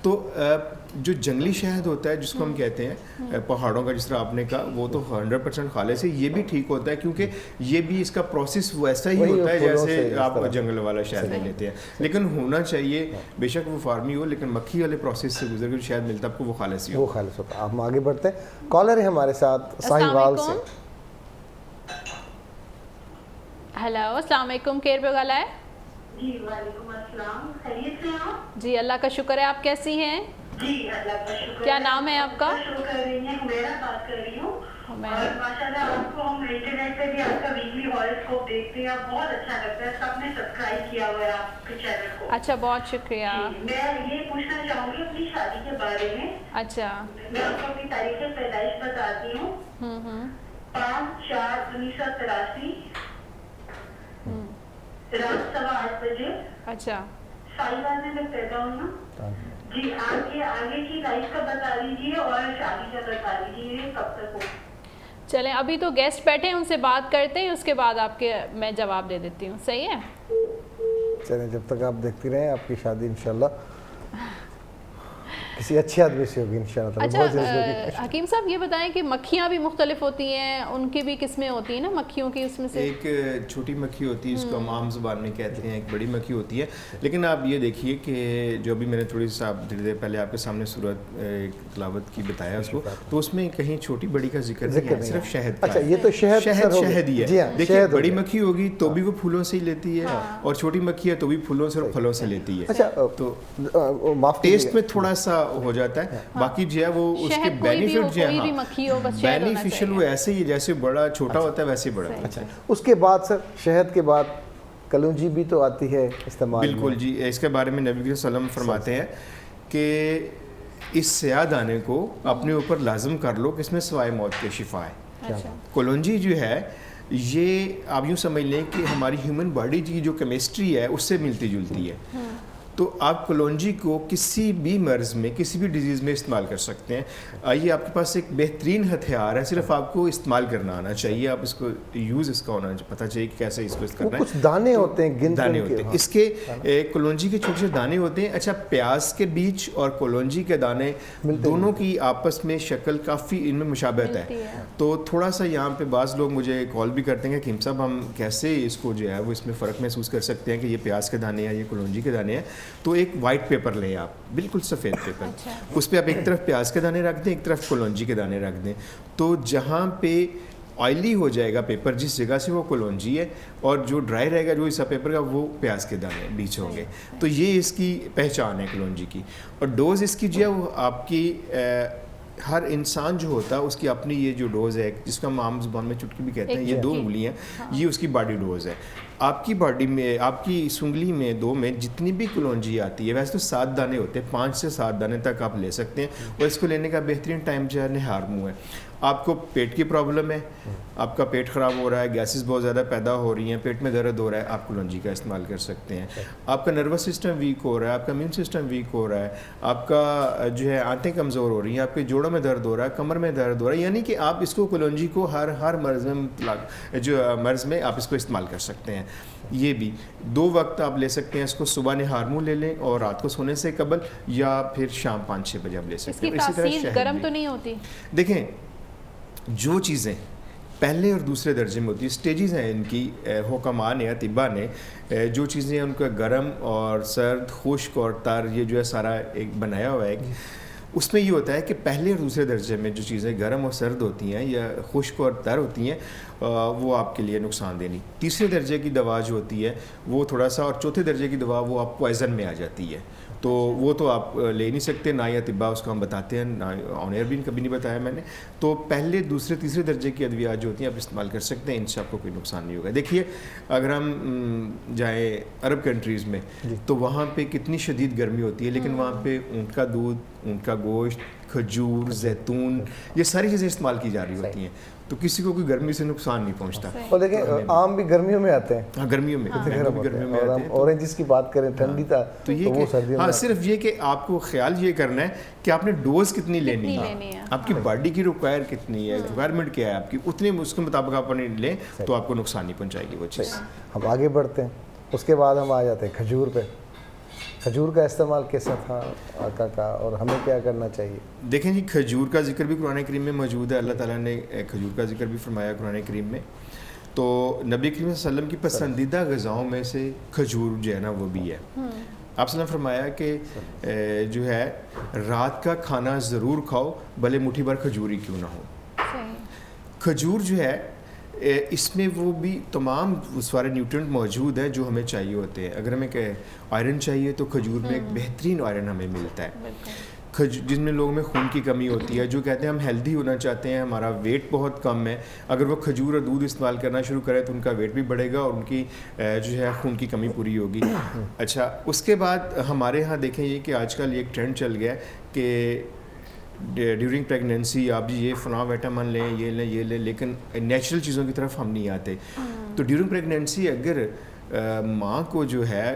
تو جو جنگلی شہد ہوتا ہے جس کو ہم کہتے ہیں پہاڑوں کا, جس طرح آپ نے کہا, وہ تو 100% خالص ہے. یہ بھی ٹھیک ہوتا ہے کیونکہ یہ بھی اس کا پروسیس ویسا ہی ہوتا ہے جیسے آپ جنگل والا شہد لے لیتے ہیں. لیکن ہونا چاہیے بے شک وہ فارمی ہو, لیکن مکھی والے پروسیس سے گزر کے شہد ملتا ہے آپ کو وہ خالص ہی وہ خالص ہوتا ہے. ہم آگے بڑھتے ہیں, کالر ہے ہمارے ساتھ ساہیوال سے. ہیلو السلام علیکم, کیر پہ گالا ہے؟ جی وعلیکم السلام, خیریت سے آپ؟ جی اللہ کا شکر ہے, آپ کیسی ہیں؟ جی اللہ کا شکر. کیا نام ہے آپ کا؟ شروع کر رہی ہیں, میرا بات کر رہی ہوں. اور ماشاءاللہ آپ کو ہم انٹرنیٹ پہ بھی آپ کا ویکلی ہاراسکوپ دیکھتے ہیں, بہت اچھا لگتا ہے. سب نے سبسکرائب کیا ہوا ہے آپ کے چینل کو. اچھا بہت شکریہ. میں یہ پوچھنا چاہوں گی اپنی شادی کے بارے میں. اچھا میں آپ کو اپنی تاریخ پیدائش بتاتی ہوں. 5/4/1983 رات 8:15 بجے. اچھا ساہیوال میں پیدا ہوں نا جی. آگے کی لائف کا بتا دیجیے اور شادی کا بتا دیجیے کب تک ہو. چلیں ابھی تو گیسٹ بیٹھے ہیں, ان سے بات کرتے ہیں, اس کے بعد آپ کے میں جواب دے دیتی ہوں. صحیح ہے, چلیں جب تک آپ دیکھتی رہیں آپ کی شادی انشاءاللہ. کسی اچھے آدمی سے ہوگی انشاءاللہ. اچھا حکیم صاحب یہ بتائیں کہ مکھیاں بھی مختلف ہوتی ہیں, ان کی بھی قسمیں ہوتی ہیں نا مکھیوں کی, اس میں سے ایک چھوٹی مکھی ہوتی ہے, اس کو ہم عام زبان میں کہتے ہیں, ایک بڑی مکھی ہوتی ہے. لیکن آپ یہ دیکھیے کہ جو بھی میں نے تھوڑی سی تھوڑی دیر پہلے آپ کے سامنے صورت تلاوت کی بتایا اس کو, تو اس میں کہیں چھوٹی بڑی کا ذکر نہیں ہے, صرف شہد کا. اچھا یہ تو شہد ہی ہے. دیکھیے بڑی مکھی ہوگی تو بھی وہ پھولوں سے ہی لیتی ہے, اور چھوٹی مکھی ہے تو بھی پھولوں سے اور پھلوں سے لیتی ہے. اچھا تو ٹیسٹ میں تھوڑا سا ہو جاتا ہے, باقی جو ہے وہ اس کے بینیفٹ جو ہے بینیفیشل وہ ایسے ہی جیسے بڑا چھوٹا ہوتا ہے ویسے بڑا. اچھا اس کے بعد سر شہد کے بعد کلونجی بھی تو آتی ہے استعمال. بالکل جی, اس کے بارے میں نبی صلی اللہ علیہ وسلم فرماتے ہیں کہ اس سیاہ دانے کو اپنے اوپر لازم کر لو کہ اس میں سوائے موت کے شفا ہے. کلونجی جو ہے یہ آپ یوں سمجھ لیں کہ ہماری ہیومن باڈی کی جو کیمسٹری ہے اس سے ملتی جلتی ہے. تو آپ کلونجی کو کسی بھی مرض میں کسی بھی ڈیزیز میں استعمال کر سکتے ہیں. آئیے آپ کے پاس ایک بہترین ہتھیار ہے, صرف آپ کو استعمال کرنا آنا چاہیے, آپ اس کو یوز اس کا ہونا پتہ چاہیے کہ کیسے اس کو کرنا ہے. کچھ دانے ہوتے ہیں, دانے ہوتے ہیں اس کے, کلونجی کے چھوٹے چھوٹے دانے ہوتے ہیں. اچھا پیاز کے بیج اور کلونجی کے دانے دونوں کی آپس میں شکل کافی ان میں مشابہت ہے. تو تھوڑا سا یہاں پہ بعض لوگ مجھے کال بھی کرتے ہیں کہ حکیم صاحب ہم کیسے اس کو جو ہے وہ اس میں فرق محسوس کر سکتے ہیں کہ یہ پیاز کے دانے ہیں یہ کلونجی کے دانے ہیں. تو ایک وائٹ پیپر لیں آپ, بالکل سفید پیپر, اس پہ آپ ایک طرف پیاز کے دانے رکھ دیں, ایک طرف کلونجی کے دانے رکھ دیں. تو جہاں پہ آئلی ہو جائے گا پیپر جس جگہ سے وہ کلونجی ہے, اور جو ڈرائی رہے گا جو حصہ پیپر کا وہ پیاز کے دانے بیچ ہوں گے. تو یہ اس کی پہچان ہے کلونجی کی. اور ڈوز اس کی جو ہے وہ آپ کی ہر انسان جو ہوتا ہے اس کی اپنی یہ جو ڈوز ہے جس کو ہم عام زبان میں چٹکی بھی کہتے ہیں, یہ 2 انگلیاں, یہ اس کی باڈی ڈوز ہے. آپ کی باڈی میں آپ کی سنگلی میں 2 میں جتنی بھی کلونجی آتی ہے, ویسے تو 7 دانے ہوتے ہیں, 5 سے 7 دانے تک آپ لے سکتے ہیں. اور اس کو لینے کا بہترین ٹائم جو ہے نہار منہ ہے. آپ کو پیٹ کی پرابلم ہے, آپ کا پیٹ خراب ہو رہا ہے, گیسز بہت زیادہ پیدا ہو رہی ہیں, پیٹ میں درد ہو رہا ہے, آپ کلونجی کا استعمال کر سکتے ہیں. آپ کا نروس سسٹم ویک ہو رہا ہے, آپ کا امیون سسٹم ویک ہو رہا ہے, آپ کا جو ہے آنتیں کمزور ہو رہی ہیں, آپ کے جوڑوں میں درد ہو رہا ہے, کمر میں درد ہو رہا ہے, یعنی کہ آپ اس کو کلونجی کو ہر مرض میں جو مرض میں آپ اس کو استعمال کر سکتے ہیں. یہ بھی 2 وقت آپ لے سکتے ہیں اس کو, صبح نہار منہ لے لیں اور رات کو سونے سے قبل, یا پھر شام 5-6 بجے آپ لے سکتے ہیں. اسی طرح گرم تو نہیں ہوتی. دیکھیں جو چیزیں پہلے اور دوسرے درجے میں ہوتی ہیں, سٹیجز ہیں ان کی, حکماء نے اطباء نے جو چیزیں ان کا گرم اور سرد, خشک اور تر, یہ جو ہے سارا ایک بنایا ہوا ہے. اس میں یہ ہوتا ہے کہ پہلے اور دوسرے درجے میں جو چیزیں گرم اور سرد ہوتی ہیں یا خشک اور تر ہوتی ہیں وہ آپ کے لیے نقصان دینی. تیسرے درجے کی دوا جو ہوتی ہے وہ تھوڑا سا, اور چوتھے درجے کی دوا وہ آپ پوائزن میں آ جاتی ہے. تو وہ تو آپ لے نہیں سکتے, نہ ہی اطباء اس کو ہم بتاتے ہیں, نہ آن ایئر بھی کبھی نہیں بتایا میں نے. تو پہلے دوسرے تیسرے درجے کی ادویات جو ہوتی ہیں آپ استعمال کر سکتے ہیں, ان سے آپ کو کوئی نقصان نہیں ہوگا. دیکھیے اگر ہم جائیں عرب کنٹریز میں تو وہاں پہ کتنی شدید گرمی ہوتی ہے, لیکن وہاں پہ اونٹ کا دودھ, اونٹ کا گوشت, کھجور, زیتون, یہ ساری چیزیں استعمال کی جا رہی ہوتی ہیں. تو کسی کو کوئی گرمی سے نقصان نہیں پہنچتا. اور دیکھیں آم بھی گرمیوں میں آتے ہیں. ہاں گرمیوں میں آتے ہیں. اورنجز کی بات کریں ٹھنڈی تھا تو یہ ہاں صرف یہ کہ آپ کو خیال یہ کرنا ہے کہ آپ نے ڈوز کتنی لینی ہے, آپ کی باڈی کی ریکوائر کتنی ہے, ریکوائرمنٹ کیا ہے آپ کی, اتنے اس کے مطابق آپ نے لیں تو آپ کو نقصان نہیں پہنچائے گی وہ چیز. ہم آگے بڑھتے ہیں, اس کے بعد ہم آ جاتے ہیں کھجور پہ. کھجور کا استعمال کیسا تھا آقا کا, اور ہمیں کیا کرنا چاہیے؟ دیکھیں جی کھجور کا ذکر بھی قرآن کریم میں موجود ہے. اللہ تعالیٰ نے کھجور کا ذکر بھی فرمایا قرآن کریم میں. تو نبی کریم صلی اللہ علیہ وسلم کی پسندیدہ غذاؤں میں سے کھجور جو ہے نا وہ بھی ہے. آپ صلی اللہ نے فرمایا کہ جو ہے رات کا کھانا ضرور کھاؤ بھلے مٹھی بھر کھجور ہی کیوں نہ ہو. کھجور جو ہے اس میں وہ بھی تمام سارے نیوٹرینٹ موجود ہیں جو ہمیں چاہیے ہوتے ہیں. اگر ہمیں کہ آئرن چاہیے تو کھجور میں ایک بہترین آئرن ہمیں ملتا ہے. جن میں لوگوں میں خون کی کمی ہوتی ہے, جو کہتے ہیں ہم ہیلدی ہونا چاہتے ہیں, ہمارا ویٹ بہت کم ہے, اگر وہ کھجور اور دودھ استعمال کرنا شروع کریں تو ان کا ویٹ بھی بڑھے گا اور ان کی جو ہے خون کی کمی پوری ہوگی. اچھا اس کے بعد ہمارے ہاں دیکھیں یہ کہ آج کل ایک ٹرینڈ چل گیا ہے کہ ڈیورنگ پریگنینسی آپ یہ فلاں ویٹامن لیں, یہ لیں, لیکن نیچرل چیزوں کی طرف ہم نہیں آتے. تو ڈیورنگ پریگنینسی اگر ماں کو جو ہے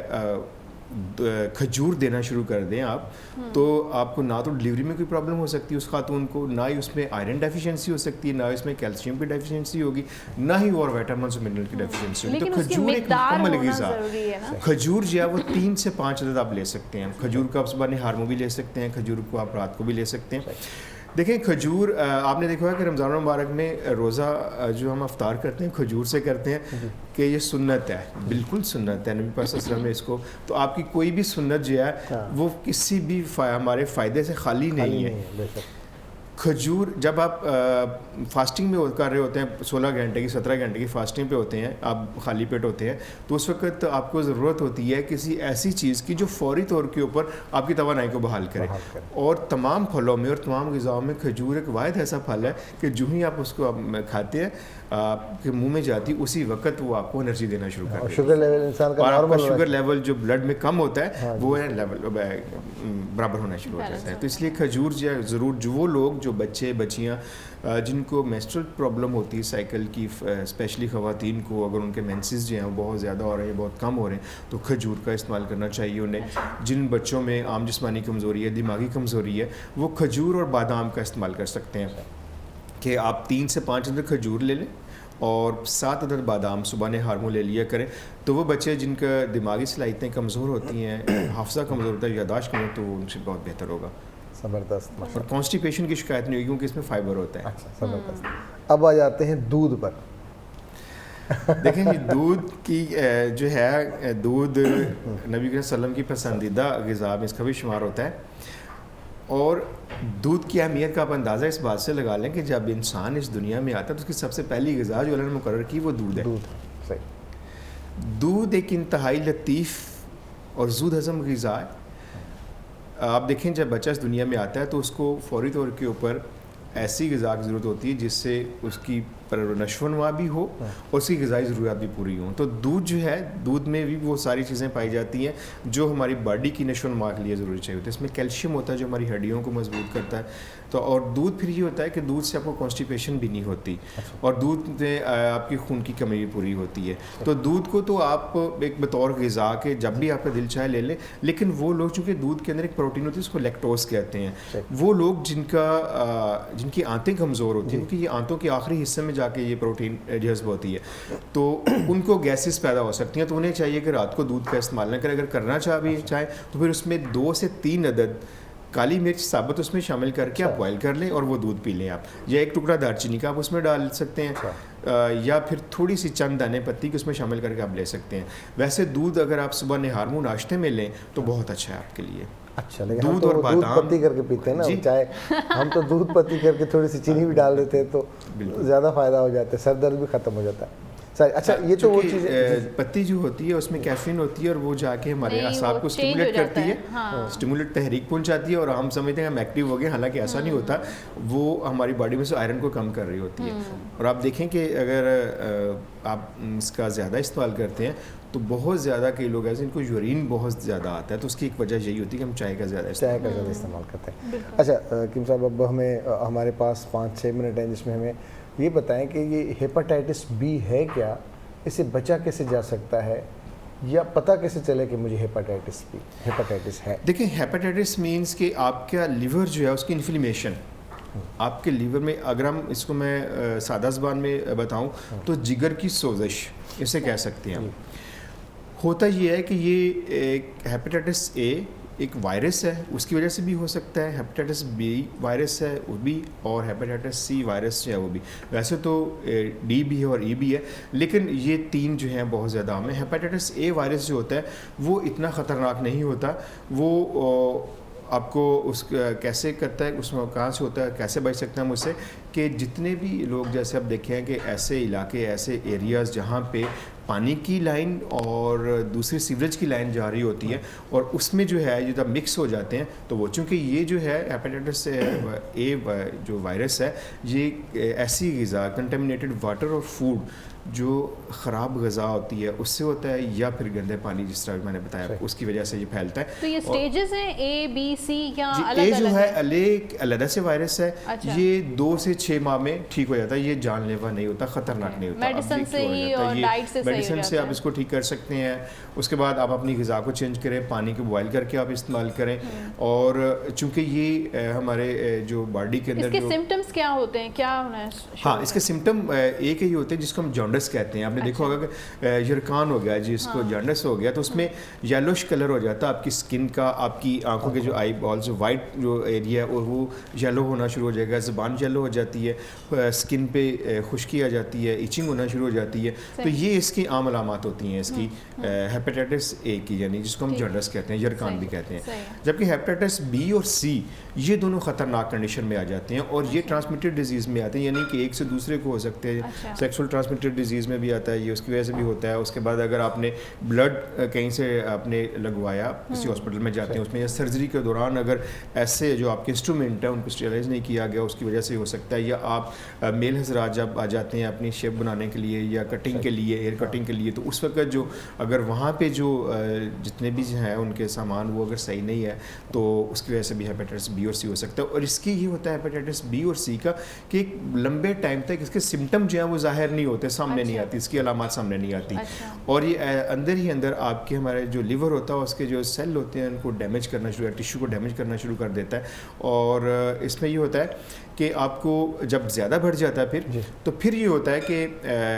کھجور دینا شروع کر دیں آپ تو آپ کو نہ تو ڈلیوری میں کوئی پرابلم ہو سکتی ہے اس خاتون کو, نہ ہی اس میں آئرن ڈیفیشنسی ہو سکتی ہے, نہ اس میں کیلشیم کی ڈیفیشنسی ہوگی, نہ ہی اور وائٹامنس اور منرل کی ڈیفیشنسی ہوگی. تو کھجور ایک مکمل غذا. کھجور جو ہے وہ 3 سے 5 عدد آپ لے سکتے ہیں. کھجور کو آپ صبح نہار میں بھی لے سکتے ہیں, کھجور کو آپ رات کو بھی لے سکتے ہیں. دیکھیں کھجور آپ نے دیکھا ہے کہ رمضان المبارک میں روزہ جو ہم افطار کرتے ہیں کھجور سے کرتے ہیں کہ یہ سنت ہے, بالکل سنت ہے. نبی پاک صلی اللہ علیہ وسلم نے اس کو, تو آپ کی کوئی بھی سنت جو ہے وہ کسی بھی ہمارے فائدے سے خالی نہیں ہے. کھجور جب آپ فاسٹنگ میں کر رہے ہوتے ہیں 16 گھنٹے کی 17 گھنٹے کی فاسٹنگ پہ ہوتے ہیں, آپ خالی پیٹ ہوتے ہیں, تو اس وقت آپ کو ضرورت ہوتی ہے کسی ایسی چیز کی جو فوری طور کے اوپر آپ کی توانائی کو بحال کرے. اور تمام پھلوں میں اور تمام غذاؤں میں کھجور ایک واحد ایسا پھل ہے کہ جو ہی آپ اس کو کھاتے ہیں آپ کے منہ میں جاتی اسی وقت وہ آپ کو انرجی دینا شروع کرتا ہے. شوگر لیول انسان کا نارمل, شوگر لیول جو بلڈ میں کم ہوتا ہے وہ ہے لیول برابر ہونا شروع ہو جاتا ہے. تو اس لیے کھجور جو ہے ضرور, جو وہ لوگ جو بچے بچیاں جن کو میسٹرل پرابلم ہوتی ہے سائیکل کی, اسپیشلی خواتین کو اگر ان کے مینسز جو ہیں وہ بہت زیادہ ہو رہے ہیں, بہت کم ہو رہے ہیں, تو کھجور کا استعمال کرنا چاہیے انہیں. جن بچوں میں عام جسمانی کمزوری ہے, دماغی کمزوری ہے, وہ کھجور اور بادام کا استعمال کر سکتے ہیں کہ آپ 3 سے 5 عدد کھجور لے لیں اور 7 عدد بادام صبح نہار میں لے لیا کریں. تو وہ بچے جن کا دماغی صلاحیتیں کمزور ہوتی ہیں, حافظہ کمزور ہوتا ہے, یاداشت کم, تو ان سے بہت بہتر ہوگا. زبردست. اور کانسٹیپیشن کی شکایت نہیں ہوگی کیونکہ اس میں فائبر ہوتا ہے. اچھا زبردست. اب آ جاتے ہیں دودھ پر. دیکھیں جی دودھ کی جو ہے, دودھ نبی کریم صلی اللہ علیہ وسلم کی پسندیدہ غذا میں اس کا بھی شمار ہوتا ہے. اور دودھ کی اہمیت کا آپ اندازہ اس بات سے لگا لیں کہ جب انسان اس دنیا میں آتا ہے تو اس کی سب سے پہلی غذا جو اللہ نے مقرر کی وہ دودھ ہے. دودھ ایک انتہائی لطیف اور زود ہضم غذا ہے. آپ دیکھیں جب بچہ اس دنیا میں آتا ہے تو اس کو فوری طور کے اوپر ایسی غذا کی ضرورت ہوتی ہے جس سے اس کی نشو و نما بھی ہو اور اس کی غذائی ضروریات بھی پوری ہوں. تو دودھ جو ہے, دودھ میں بھی وہ ساری چیزیں پائی جاتی ہیں جو ہماری باڈی کی نشو و نما کے لیے ضروری چاہیے ہوتی ہے. اس میں کیلشیم ہوتا ہے جو ہماری ہڈیوں کو مضبوط کرتا ہے. تو اور دودھ پھر یہ ہوتا ہے کہ دودھ سے آپ کو کانسٹیپیشن بھی نہیں ہوتی, اور دودھ سے آپ کی خون کی کمی بھی پوری ہوتی ہے. تو دودھ کو تو آپ ایک بطور غذا کے جب بھی آپ کا دل چاہے لے لیں, لیکن وہ لوگ چونکہ دودھ کے اندر ایک پروٹین ہوتی ہے اس کو لیکٹوز کہتے ہیں, وہ لوگ جن کی آنتیں کمزور ہوتی ہیں, کیونکہ یہ آنتوں کے آخری حصے میں جا کے یہ پروٹین جذب ہوتی ہے, تو ان کو گیسز پیدا ہو سکتی ہیں. تو انہیں چاہیے کہ رات کو دودھ کا استعمال نہ کریں. اگر کرنا چاہیں تو پھر اس میں 2 سے 3 عدد کالی مرچ ثابت اس میں شامل کر کے آپ بوائل کر لیں اور وہ دودھ پی لیں آپ, یا ایک ٹکڑا دار چینی کا آپ اس میں ڈال سکتے ہیں, یا پھر تھوڑی سی چند دانے پتی کے اس میں شامل کر کے آپ لے سکتے ہیں. ویسے دودھ اگر آپ صبح نہار میں ناشتے میں لیں تو بہت اچھا ہے آپ کے لیے. اچھا, لیکن دودھ اور بادام دودھ پتی کر کے پیتے ہیں نا چائے, ہم تو دودھ پتی کر کے تھوڑی سی چینی بھی ڈال دیتے ہیں تو زیادہ فائدہ ہو جاتا ہے, سر درد بھی ختم ہو جاتا ہے. اچھا یہ تو وہ چیز پتی جو ہوتی ہے اس میں کیفین ہوتی ہے اور وہ جا کے ہمارے اعصاب کو اسٹیمولیٹ کرتی ہے, اسٹیمولیٹ تحریک پہنچاتی ہے, اور ہم سمجھتے ہیں ہم ایکٹیو ہو گئے, حالانکہ ایسا نہیں ہوتا. وہ ہماری باڈی میں سے آئرن کو کم کر رہی ہوتی ہے. اور آپ دیکھیں کہ اگر آپ اس کا زیادہ استعمال کرتے ہیں تو بہت زیادہ کئی لوگ ایسے ان کو یورین بہت زیادہ آتا ہے, تو اس کی ایک وجہ یہی ہوتی ہے کہ ہم چائے کا زیادہ استعمال کرتے ہیں. اچھا حکیم صاحب, اب ہمارے پاس 5-6 منٹ ہیں جس میں ہمیں یہ بتائیں کہ یہ ہیپاٹائٹس بی ہے کیا, اسے بچا کیسے جا سکتا ہے, یا پتہ کیسے چلے کہ مجھے ہیپاٹائٹس ہے؟ دیکھیں ہیپاٹائٹس مینس کہ آپ کا لیور جو ہے اس کی انفلیمیشن, آپ کے لیور میں, اگر ہم اس کو میں سادہ زبان میں بتاؤں تو جگر کی سوزش اسے کہہ سکتے ہیں. ہوتا یہ ہے کہ یہ ایک ہیپاٹائٹس اے ایک وائرس ہے, اس کی وجہ سے بھی ہو سکتا ہے. ہیپاٹائٹس بی وائرس ہے وہ بھی, اور ہیپاٹائٹس سی وائرس جو ہے وہ بھی. ویسے تو ڈی بھی ہے اور ای بھی ہے, لیکن یہ 3 جو ہیں بہت زیادہ عام ہیں. ہیپاٹائٹس اے وائرس جو ہوتا ہے وہ اتنا خطرناک نہیں ہوتا. وہ آپ کو اس کیسے کرتا ہے, اس میں کہاں سے ہوتا ہے, کیسے بچ سکتے ہیں ہم اس سے, کہ جتنے بھی لوگ جیسے آپ دیکھیں ہیں کہ ایسے علاقے, ایسے ایریاز جہاں پہ پانی کی لائن اور دوسری سیوریج کی لائن جا رہی ہوتی ہے اور اس میں جو ہے یہ جب مکس ہو جاتے ہیں, تو وہ چونکہ یہ جو ہے ہیپاٹائٹس اے جو وائرس ہے, یہ ایسی غذا کنٹامنیٹڈ واٹر اور فوڈ جو خراب غذا ہوتی ہے اس سے ہوتا ہے یا پھر گندے پانی جس طرح میں نے بتایا اس کی وجہ سے یہ پھیلتا ہے. تو یہ سٹیجز ہیں اے بی سی یا الگ الگ؟ الگ جو ہے علیحدہ سے وائرس ہے, یہ 2 سے 6 ماہ میں ٹھیک ہو جاتا ہے, یہ جان لیوا نہیں ہوتا, خطرناک نہیں ہوتا. میڈیسن سے ہی اور ڈائٹ سے میڈیسن سے آپ اس کو ٹھیک کر سکتے ہیں. اس کے بعد آپ اپنی غذا کو چینج کریں, پانی کو بوائل کر کے آپ استعمال کریں. اور چونکہ یہ ہمارے جو باڈی کے اندر اس کے سمپٹمز کیا ہوتے ہیں, کیا ہونا ہے؟ ہاں, اس کے سمپٹم ایک ہی ہوتے ہیں جس کو ہم جانڈس کہتے ہیں. آپ نے دیکھا ہوگا کہ یرکان ہو گیا, جس کو جانڈس ہو گیا تو اس میں یلوش کلر ہو جاتا ہے آپ کی اسکن کا, آپ کی آنکھوں کے جو آئی بالز وائٹ جو ایریا ہے وہ یلو ہونا شروع ہو جائے گا, زبان یلو ہو جاتی ہے, اسکن پہ خشکی آ جاتی ہے, ایچنگ ہونا شروع ہو جاتی ہے. تو یہ اس کی عام علامات ہوتی ہیں اس کی ہیپیٹائٹس اے کی, یعنی جس کو ہم جانڈس کہتے ہیں, یرکان بھی کہتے ہیں. جبکہ ہیپیٹائٹس بی اور سی یہ دونوں خطرناک کنڈیشن میں آ جاتے ہیں اور یہ ٹرانسمیٹڈ ڈیزیز میں آتے ہیں, یعنی کہ ایک سے دوسرے کو ہو سکتے ہیں. سیکسول ٹرانسمیٹڈ ڈیزیز میں بھی آتا ہے, یہ اس کی وجہ سے بھی ہوتا ہے. اس کے بعد اگر آپ نے بلڈ کہیں سے آپ نے لگوایا, کسی ہاسپٹل میں جاتے ہیں اس میں, یا سرجری کے دوران اگر ایسے جو آپ کے انسٹرومنٹ ہیں ان کو اسٹیرائز نہیں کیا گیا, اس کی وجہ سے ہو سکتا ہے. یا آپ میل حضرات جب آ جاتے ہیں اپنی شیپ بنانے کے لیے یا کٹنگ کے لیے, ہیئر کٹنگ کے لیے, تو اس وقت جو اگر وہاں پہ جو جتنے بھی ہیں ان کے سامان وہ اگر صحیح نہیں ہے تو اس کی وجہ سے بھی ہیپیٹائٹس بی اور سی ہو سکتا ہے. اور اس کی یہ ہوتا ہے ہیپیٹائٹس بی اور سی کا کہ ایک لمبے ٹائم تک اس کے سمٹم جو ہیں وہ ظاہر نہیں ہوتے, سامنے نہیں آتی, اس کی علامات سامنے نہیں آتی. اور یہ اندر ہی اندر آپ کے ہمارے جو لیور ہوتا ہے اس کے جو سیل ہوتے ہیں ان کو ڈیمیج کرنا شروع, ٹیشو کو ڈیمیج کرنا شروع کر دیتا ہے. اور اس میں یہ ہوتا ہے کہ آپ کو جب زیادہ بڑھ جاتا ہے تو پھر یہ ہوتا ہے کہ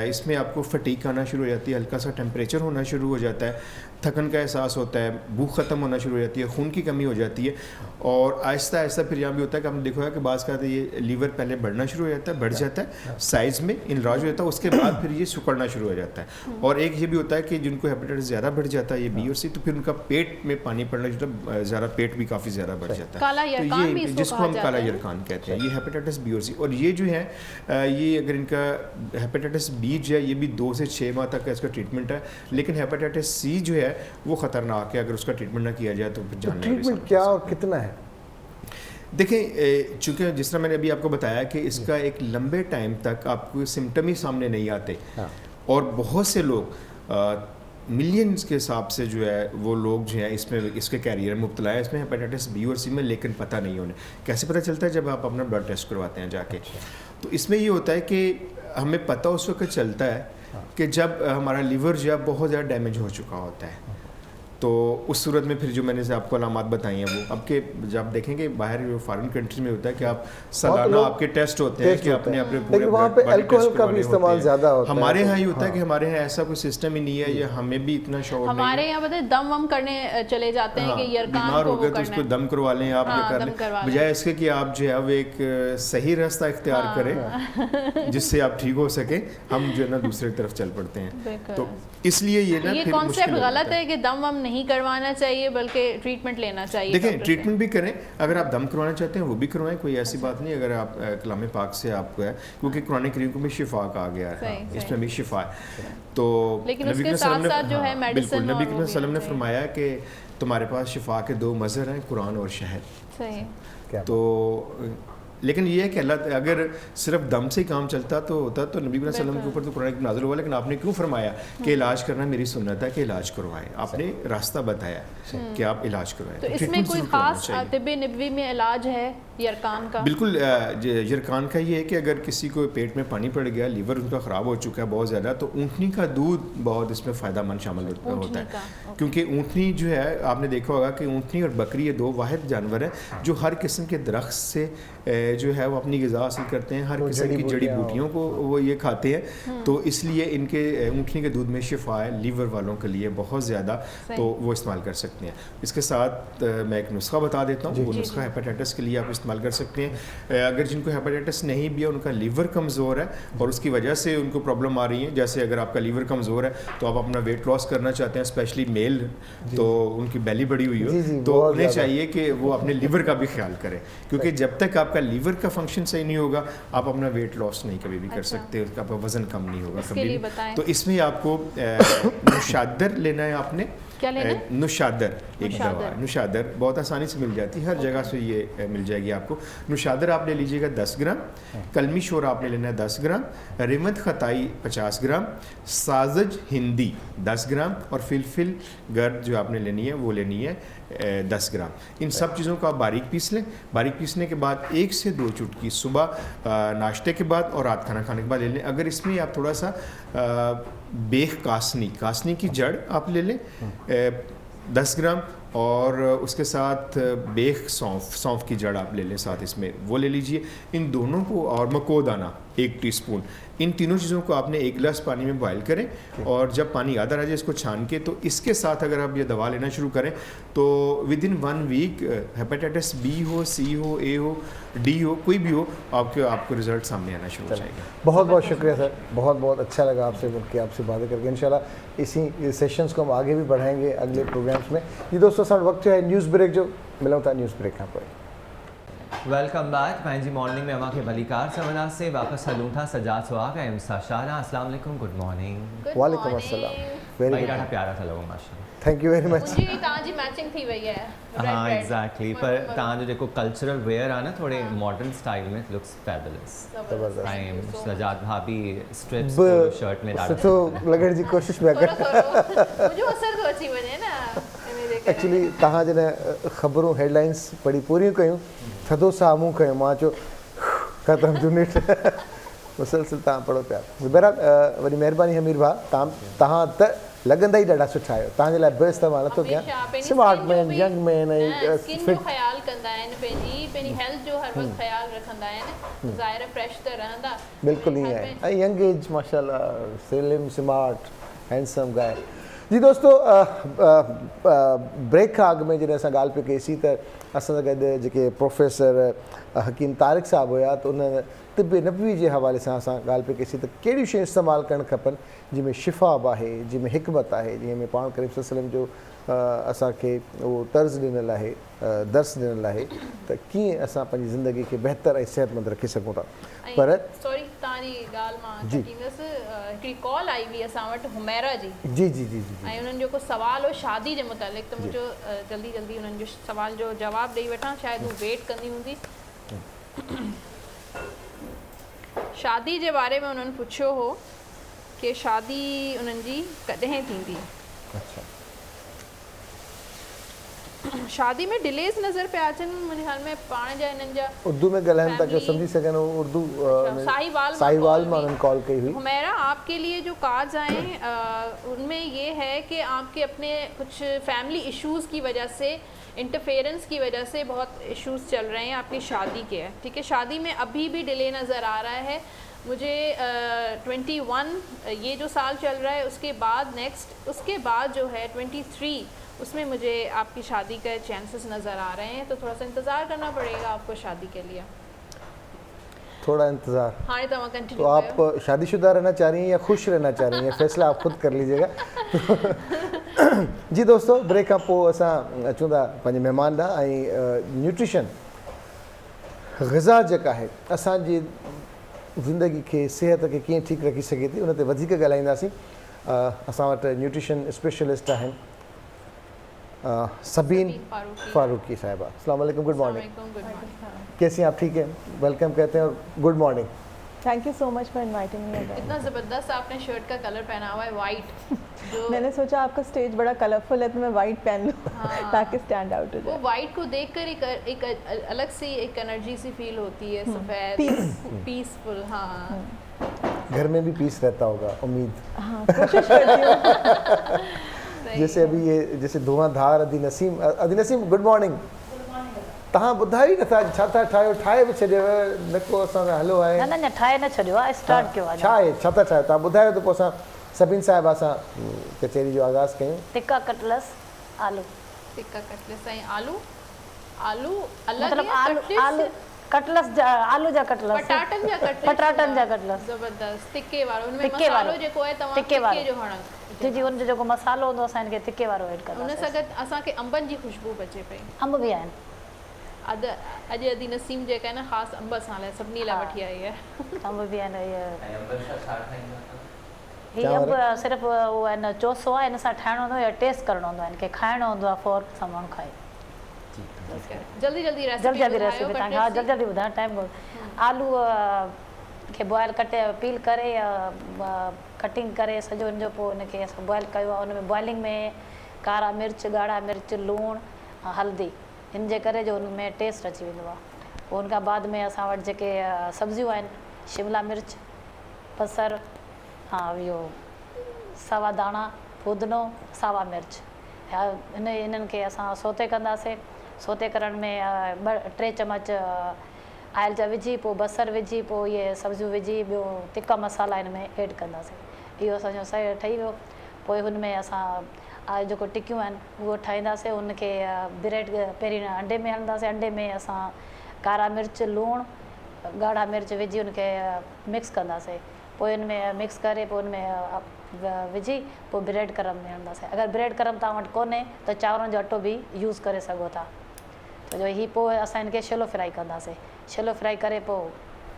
اس میں آپ کو فٹیگ آنا شروع ہو جاتی ہے, ہلکا سا ٹیمپریچر ہونا شروع ہو جاتا ہے, تھکن کا احساس ہوتا ہے, بھوک ختم ہونا شروع ہو جاتی ہے, خون کی کمی ہو جاتی ہے. اور آہستہ آہستہ پھر یہاں بھی ہوتا ہے کہ ہم نے دیکھا ہے کہ بعض کا یہ لیور پہلے بڑھنا شروع ہو جاتا ہے, بڑھ جاتا ہے سائز میں, انلارج ہو جاتا ہے, اس کے بعد پھر یہ سکڑنا شروع ہو جاتا ہے. اور ایک یہ بھی ہوتا ہے کہ جن کو ہیپیٹائٹس زیادہ بڑھ جاتا ہے یہ بی اور سی, تو پھر ان کا پیٹ میں پانی پڑنا جو زیادہ, پیٹ بھی کافی زیادہ بڑھ جاتا ہے, تو یہ جس کو ہم کالا یرکان کہتے ہیں, یہ ہیپیٹائٹس بی اور سی. اور یہ جو ہے یہ اگر ان کا ہیپیٹائٹس بی جو ہے یہ بھی 2 سے 6 ماہ تک کا اس کا ٹریٹمنٹ ہے. لیکن ہیپیٹائٹس سی جو ہے وہ خطرناک ہے, اگر اس کا ٹریٹمنٹ نہ کیا جائے تو پھر جان لیوا. ٹریٹمنٹ کیا اور کتنا ہے؟ دیکھیں, چونکہ جس طرح میں نے ابھی آپ کو بتایا کہ اس کا ایک لمبے ٹائم تک آپ کو سمٹم ہی سامنے نہیں آتے, اور بہت سے لوگ ملینز کے حساب سے جو ہے وہ لوگ جو ہیں اس میں اس کے کیریئر میں مبتلا ہے اس میں ہیپیٹائٹس بی اور سی میں, لیکن پتہ نہیں انہیں. کیسے پتہ چلتا ہے؟ جب آپ اپنا بلڈ ٹیسٹ کرواتے ہیں جا کے. تو اس میں یہ ہوتا ہے کہ ہمیں پتہ اس وقت چلتا ہے کہ جب ہمارا لیور جو ہے بہت زیادہ ڈیمیج ہو چکا ہوتا ہے. تو اس صورت میں پھر جو میں نے آپ کو علامات بتائی ہیں وہ اب کہ جب دیکھیں گے باہر جو فارن کنٹریز میں ہوتا ہے کہ آپ سالانہ آپ کے ٹیسٹ ہوتے ہیں کہ اپنے پورے, وہاں پہ الکوہل کا بھی استعمال زیادہ ہوتا ہے. ہمارے ہاں یہ ہوتا ہے کہ ہمارے یہاں ایسا کوئی سسٹم ہی نہیں ہے, یا ہمیں بھی اتنا شعور نہیں ہے. ہمارے یہاں پتہ دم وم کرنے چلے جاتے ہیں کہ یرکان بیمار ہو گئے تو اس کو دم کروا لیں آپ, یہ کر لیں, بجائے اس کے کہ آپ جو ہے وہ ایک صحیح راستہ اختیار کریں جس سے آپ ٹھیک ہو سکیں. ہم جو ہے نا دوسری طرف چل پڑتے ہیں. تو اس لیے یہ نا یہ کانسیپٹ غلط ہے کہ دم وم نہیں کروانا چاہیے بلکہ ٹریٹمنٹ لینا چاہیے. دیکھیں ٹریٹمنٹ بھی کریں, اگر آپ دم کروانا چاہتے ہیں وہ بھی کروائیں, کوئی ایسی بات نہیں. اگر آپ کلام پاک سے آپ کو ہے, کیونکہ قرآن کریم کو بھی شفا کہا گیا ہے, اس میں بھی شفا ہے. تو لیکن اس کے ساتھ ساتھ جو ہے میڈیسن, نبی کریم صلی اللہ علیہ وسلم نے فرمایا کہ تمہارے پاس شفا کے 2 مظہر ہیں, قرآن اور شہد. تو لیکن یہ ہے کہ اللہ اگر صرف دم سے ہی کام چلتا تو ہوتا تو نبی صلی اللہ علیہ وسلم کے اوپر تو قرآن نازل ہوا, لیکن آپ نے کیوں فرمایا کہ علاج کرنا میری سنت ہے کہ علاج کروائیں. آپ نے راستہ بتایا کہ آپ علاج کروائیں. تو اس میں کوئی خاص طب نبوی میں علاج ہے یرکان کا؟ بالکل, یرکان کا یہ ہے کہ اگر کسی کو پیٹ میں پانی پڑ گیا, لیور ان کا خراب ہو چکا ہے بہت زیادہ, تو اونٹنی کا دودھ بہت اس میں فائدہ مند شامل ہوتا ہے. کیونکہ اونٹنی جو ہے آپ نے دیکھا ہوگا کہ اونٹنی اور بکری یہ 2 واحد جانور ہیں جو ہر قسم کے درخت سے جو ہے وہ اپنی غذا حاصل کرتے ہیں, ہر قسم کی جڑی بوٹیوں کو وہ یہ کھاتے ہیں. تو اس لیے ان کے اونٹنی کے دودھ میں شفا ہے لیور والوں کے لیے بہت زیادہ, تو وہ استعمال کر سکتے ہیں. اس کے ساتھ میں ایک نسخہ بتا دیتا ہوں, وہ نسخہ ہیپیٹائٹس کے لیے آپ استعمال کر سکتے ہیں. اگر جن کو ہیپیٹائٹس نہیں بھی ہے, ان کا لیور کمزور ہے اور اس کی وجہ سے ان کو پرابلم آ رہی ہے, جیسے اگر آپ کا لیور کمزور ہے تو آپ اپنا ویٹ لاس کرنا چاہتے ہیں, اسپیشلی میل, تو ان کی بیلی بڑی ہوئی ہو تو انہیں چاہیے کہ وہ اپنے لیور کا بھی خیال کریں, کیونکہ جب تک آپ کا لیور کا فنکشن صحیح نہیں ہوگا آپ اپنا ویٹ لاس نہیں کبھی بھی کر سکتے, آپ کا وزن کم نہیں ہوگا کبھی بھی. تو اس میں آپ کو مشادر لینا ہے آپ نے, کیا لینا؟ نوشادر ایک دوا، نوشادر بہت آسانی سے مل جاتی ہے، ہر جگہ سے یہ مل جائے گی آپ کو. نوشادر آپ لے لیجیے گا 10 گرام، کلمی شور آپ نے لینا ہے 10 گرام، رحمت خطائی 50 گرام، سازج ہندی 10 گرام اور فلفل گرد جو آپ نے لینی ہے وہ لینی ہے 10 گرام. ان سب چیزوں کو آپ باریک پیس لیں. باریک پیسنے کے بعد 1 سے 2 چٹکی صبح ناشتے کے بعد اور رات کھانا کھانے کے بعد لے لیں. اگر اس میں آپ تھوڑا سا بیخ کاسنی کی جڑ آپ لے لیں 10 گرام، اور اس کے ساتھ بیخ سونف کی جڑ آپ لے لیں ساتھ اس میں، وہ لے لیجئے. ان دونوں کو اور مکو دانہ 1 ٹی اسپون، ان تینوں چیزوں کو آپ نے 1 گلاس پانی میں بوائل کریں، اور جب پانی آدھا رہ جائے اس کو چھان کے، تو اس کے ساتھ اگر آپ یہ دوا لینا شروع کریں تو within 1 week hepatitis B ہو، سی ہو، اے ہو، ڈی ہو، کوئی بھی ہو، آپ کو رزلٹ سامنے آنا شروع ہو جائے گا. بہت بہت شکریہ سر، بہت بہت اچھا لگا آپ سے مل کے، آپ سے باتیں کر کے. انشاءاللہ اسی سیشنز کو ہم آگے بھی بڑھائیں گے اگلے پروگرامز میں. جی دوستو، سر وقت ہے نیوز بریک جو ملا ہوتا ہے، نیوز بریک یہاں پر. Welcome back. پینجی مارننگ میں اما کے بلیکار سمنا سے واپس ہلوں تھا سجاد سواگ ایم ساشانہ. السلام علیکم، گڈ مارننگ. وعلیکم السلام. ویری ڈاڈا پیارا تھا لوگوں ماشاءاللہ. Thank you very much. جی تاجی میچنگ تھی وئی ہے. ہاں ایگزیکٹلی. پر تاں جو دیکھو کلچرل ویئر آ نا تھوڑے ماڈرن اسٹائل میں لکس فیبولس. زبردست. سجاد بھابی اسٹرپس شرٹ میں ڈال تو لگڑ جی کوشش میں کر مجھے اثر تو اچھی وجہ نا ایکچولی تہاں جن خبروں ہیڈ لائنس پڑھی پوری کیوں تھدو ساموں کیوں ماں چو ختم یونٹ مسلسل تاں پڑھو پیا. بہرحال وری مہربانی حمیر بھا تہاں لگندا ہی ڈاڈا سٹھا آहियो. تव्हांजे लाइ बे इस्तेमालु थो कयां. स्मार्ट मैन, यंग मैन ऐं स्किन जो ख़्याल कंदा आहिनि, पंहिंजी हेल्थ जो हर वक़्तु ख़्याल रखंदा आहिनि, ज़ाहिर फ्रेश त रहंदा. बिल्कुलु ईअं आहे. ऐं यंग एज माशाल्लाह स्लिम स्मार्ट हैंडसम गाय. जी दोस्तो, ब्रेक खां अॻु में जॾहिं असां ॻाल्हि पिया कईसीं त असां सां गॾु जेके प्रोफेसर हकीम तारिक साहिबु हुया, त उन तिब नबवी जे हवाले सां असां ॻाल्हि पिया कईसीं त कहिड़ियूं शयूं इस्तेमालु करणु खपनि जंहिंमें शिफ़ा बि आहे, जंहिंमें हिकमत आहे, जंहिंमें पाण करीम सल्लल्लाहु अलैहि वसल्लम जो असांखे उहो तर्ज़ु ॾिनल आहे, दर्स ॾिनल आहे त कीअं असां पंहिंजी ज़िंदगी खे बहितर ऐं सिहतमंद रखी सघूं था. पर सॉरी तव्हांजी ॻाल्हि मां चटींदसि, हिकिड़ी कॉल आई हुई असां वटि हुमैरा जी. जी जी जी जी. ऐं उन्हनि जो को सुवाल हो शादी जे मुतालिक़, त मुंहिंजो जल्दी जल्दी उन्हनि जो सुवाल जो जवाबु ॾेई वठां. शायदि हू वेट कंदी हूंदी. शादी जे बारे में उन्हनि पुछियो हो कि शादी उन्हनि जी कॾहिं थींदी. अच्छा. शादी में डिलेस नज़र पिया अचनि मुंहिंजे ख्याल में. पाण जा हिननि जा उर्दू में ॻाल्हाइनि ताकि सम्झी सघनि. उर्दू साहिवाल में उन्होंने कॉल की हुई. हुमैरा, आपके लिए जो कार्ड्स आए उनमें ये है कि आपके अपने कुछ फैमिली इश्यूज़ की वजह से, इंटरफेरेंस की वजह से बहुत इश्यूज़ चल रहे हैं आपकी शादी के. ठीक है, शादी में अभी भी डिले नज़र आ रहा है. मुझे 21 ये जो साल चल रहा है, उसके बाद नेक्स्ट, उसके बाद जो है 23 उसमें मुझे आपकी शादी के चांसेस नज़र आ रहे हैं. तो थोड़ा सा इंतज़ार करना पड़ेगा आपको शादी के लिए. थोड़ा इंतज़ार. हाँ तो कंटिन्यू. तो आप शादीशुदा रहना चाह रही हैं या खुश रहना चाह रही हैं, फैसला आप खुद कर लीजिएगा. जी दोस्तों, ब्रेक खां पोइ असां अचूं था पंहिंजे महिमान ॾांहुं. ऐं न्यूट्रिशन, ग़िज़ा जेका आहे असांजी ज़िंदगी खे, सिहत खे कीअं ठीकु रखी सघे थी, उन ते वधीक ॻाल्हाईंदासीं. असां वटि न्यूट्रिशन स्पेशलिस्ट आहिनि सबीन फारूकी साहिबा. अस्सलाम वालेकुम, गुड मॉर्निंग. कैसी हैं आप? ठीक है, वेलकम कहते हैं और good morning. Thank you so much for inviting me. इतना ज़बरदस्त आपने शर्ट का कलर पहना हुआ है, वाइट. मैंने सोचा आपका स्टेज बड़ा कलरफुल है तो मैं वाइट पहन लूँ. हाँ. ताकि स्टैंड आउट हो जाए. वो वाइट को देखकर एक अलग सी एक एनर्जी सी फील होती है. सफ़ेद पीसफुल. हाँ, घर में भी पीस रहता होगा उम्मीद. हाँ, कोशिश करती हूँ. जैसे अभी ये जैसे धुआंधार अदी नसीम गुड मॉर्निंग. तहां ॿुधायो ई नथा छा था ठाहियो, ठाहे बि छॾियो न को असां हलो आहे. न ठाहे न छॾियो आहे, स्टार्ट कयो आहे. छा आहे, छा था ठाहियो तव्हां ॿुधायो त पोइ असां सभिनि साहिबा सां कचहरी जो आगाज़ कयूं. टिक्का कटलस आलू. टिक्का कटलस ऐं आलू अलॻि मतलब आलू कटलस जा, आलू जा कटलस, पटाटनि जा कटलस. ज़बरदस्त. टिक्के वारो. उनमें मसालो जेको आहे तव्हां टिक्के जो हणो. जी जी, उन जो जेको मसालो हूंदो असां हिनखे टिक्के वारो ऐड कंदासीं. उन सां गॾु असांखे अंबनि जी ख़ुशबू अचे पई. अंब बि आहिनि. अॼु अदी नसीम जेका आहे न ख़ासि अंब असां लाइ सभिनी लाइ वठी आई आहे. अंब बि आहिनि. ही अंब सिर्फ़ वो आहे न चोसो आहे, हिन सां ठाहिणो हूंदो आहे या टेस्ट करणो हूंदो आहे, हिनखे खाइणो हूंदो आहे, फोर्क सां माण्हू खाए। जल्दी जल्दी रेसिपी तव्हांखे, हा जल्दी ॿुधायां, टाइम कोन्हे। आलू खे बॉयल कटे पील करे या कटिंग करे सॼो हिनजो पोइ हिनखे असां बॉयल कयो आहे। हुन में बॉइलिंग में कारा मिर्च, ॻाढ़ा मिर्च, लूणु, हल्दी, हिन जे करे जो हुन में टेस्ट अची वेंदो आहे। पोइ हुन खां बाद में असां वटि जेके सब्जियूं आहिनि, शिमला मिर्च, बसर, हा इहो सावा दाणा, फुदनो, सावा मिर्च, हिननि खे असां सोते कंदासीं। सोते करण में 2-3 चम्मच आयल जा विझी, पोइ बसर विझी, पोइ इहे सब्जियूं विझी, ॿियो तिखा मसाला हिन में ऐड कंदासीं। इहो असांजो सही ठही वियो। पोइ हुन में असां जेको टिकियूं आहिनि उहो ठाहींदासीं। हुनखे ब्रेड पहिरीं अंडे में हणंदासीं। अंडे में असां कारा मिर्च, लूणु, ॻाढ़ा मिर्च विझी हुनखे मिक्स कंदासीं। पोइ हिन में मिक्स करे पोइ हुन में विझी पोइ ब्रेड क्रम में हणंदासीं। अगरि ब्रेड क्रम तव्हां वटि कोन्हे त चांवरनि जो अटो बि यूज़ करे सघो था। त जो ही पोइ असां हिनखे शैलो फ्राई कंदासीं। शैलो फ्राई करे पोइ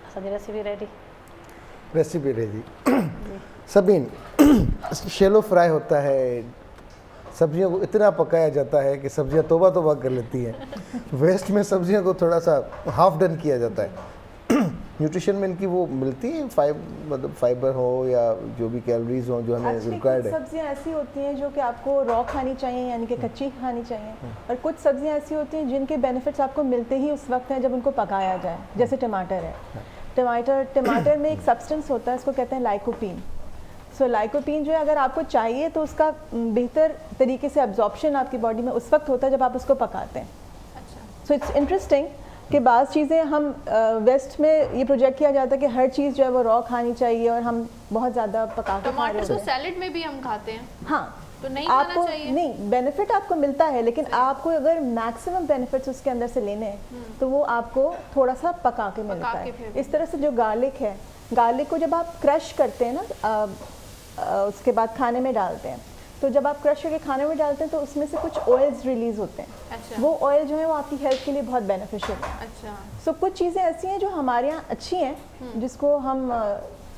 असांजी recipe ready. Sabeen, shallow fry होता है, सब्जियों को इतना पकाया जाता है कि सब्जियां तौबा तौबा कर लेती हैं। वेस्ट में सब्जियों को थोड़ा सा हाफ डन किया जाता है। न्यूट्रिशन में इनकी वो मिलती है, मतलब फाइबर हो या जो भी कैलोरीज हो जो हमें रिक्वायर्ड है। सब्जियां ऐसी होती हैं जो कि आपको रॉ खानी चाहिए, यानी कि कच्ची खानी चाहिए, और कुछ सब्जियां ऐसी होती हैं जिनके बेनिफिट्स आपको मिलते ही उस वक्त हैं जब उनको पकाया जाए। जैसे टमाटर है, टमाटर में एक सब्सटेंस होता है, इसको कहते हैं लाइकोपीन। सो लाइकोपीन जो है अगर आपको चाहिए तो उसका बेहतर तरीके से एब्जॉर्प्शन आपकी बॉडी में उस वक्त होता है जब आप उसको पकाते हैं। सो इट्स इंटरेस्टिंग कि बाज़ चीज़ें हम वेस्ट में ये प्रोजेक्ट किया जाता है कि हर चीज़ जो है वो रॉ खानी चाहिए और हम बहुत ज़्यादा पका के खा रहे होते हैं। सैलेड में भी हम खाते हैं। हाँ, तो नहीं आपको खाना चाहिए। नहीं, बेनिफिट आपको मिलता है, लेकिन आपको अगर मैक्सिमम बेनिफिट्स उसके अंदर से लेने हैं तो वो आपको थोड़ा सा पका के मिलता है। इस तरह से जो गार्लिक है, गार्लिक को जब आप क्रश करते हैं ना, उसके बाद खाने में डालते हैं, तो जब आप क्रश करके खाने में डालते हैं तो उसमें से कुछ ऑयल्स रिलीज होते हैं। अच्छा। वो ऑयल जो है वो आपकी हेल्थ के लिए बहुत बेनिफिशियल है। अच्छा। सो कुछ चीज़ें ऐसी हैं जो हमारे यहाँ अच्छी हैं, जिसको हम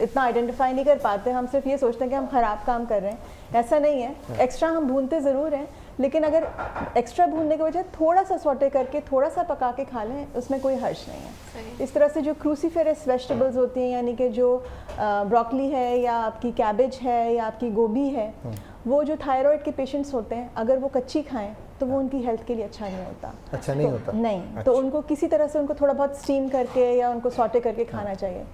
इतना आइडेंटिफाई नहीं कर पाते। हम सिर्फ ये सोचते हैं कि हम ख़राब काम कर रहे हैं, ऐसा नहीं है। एक्स्ट्रा हम भूनते ज़रूर हैं, लेकिन अगर एक्स्ट्रा भूनने के वजह थोड़ा सा सौटे करके थोड़ा सा पका के खा लें, उसमें कोई हर्ष नहीं है। इस तरह से जो क्रूसीफेरस वेजिटेबल्स होती हैं, यानी कि जो ब्रोकली है या आपकी कैबेज है या आपकी गोभी है, वो जो थायराइड के पेशेंट्स होते हैं, अगर वो कच्ची खाएं तो वो उनकी हेल्थ के लिए अच्छा नहीं होता। अच्छा नहीं होता? नहीं। अच्छा। तो उनको किसी तरह से उनको थोड़ा बहुत स्टीम करके या उनको सौटे करके खाना चाहिए।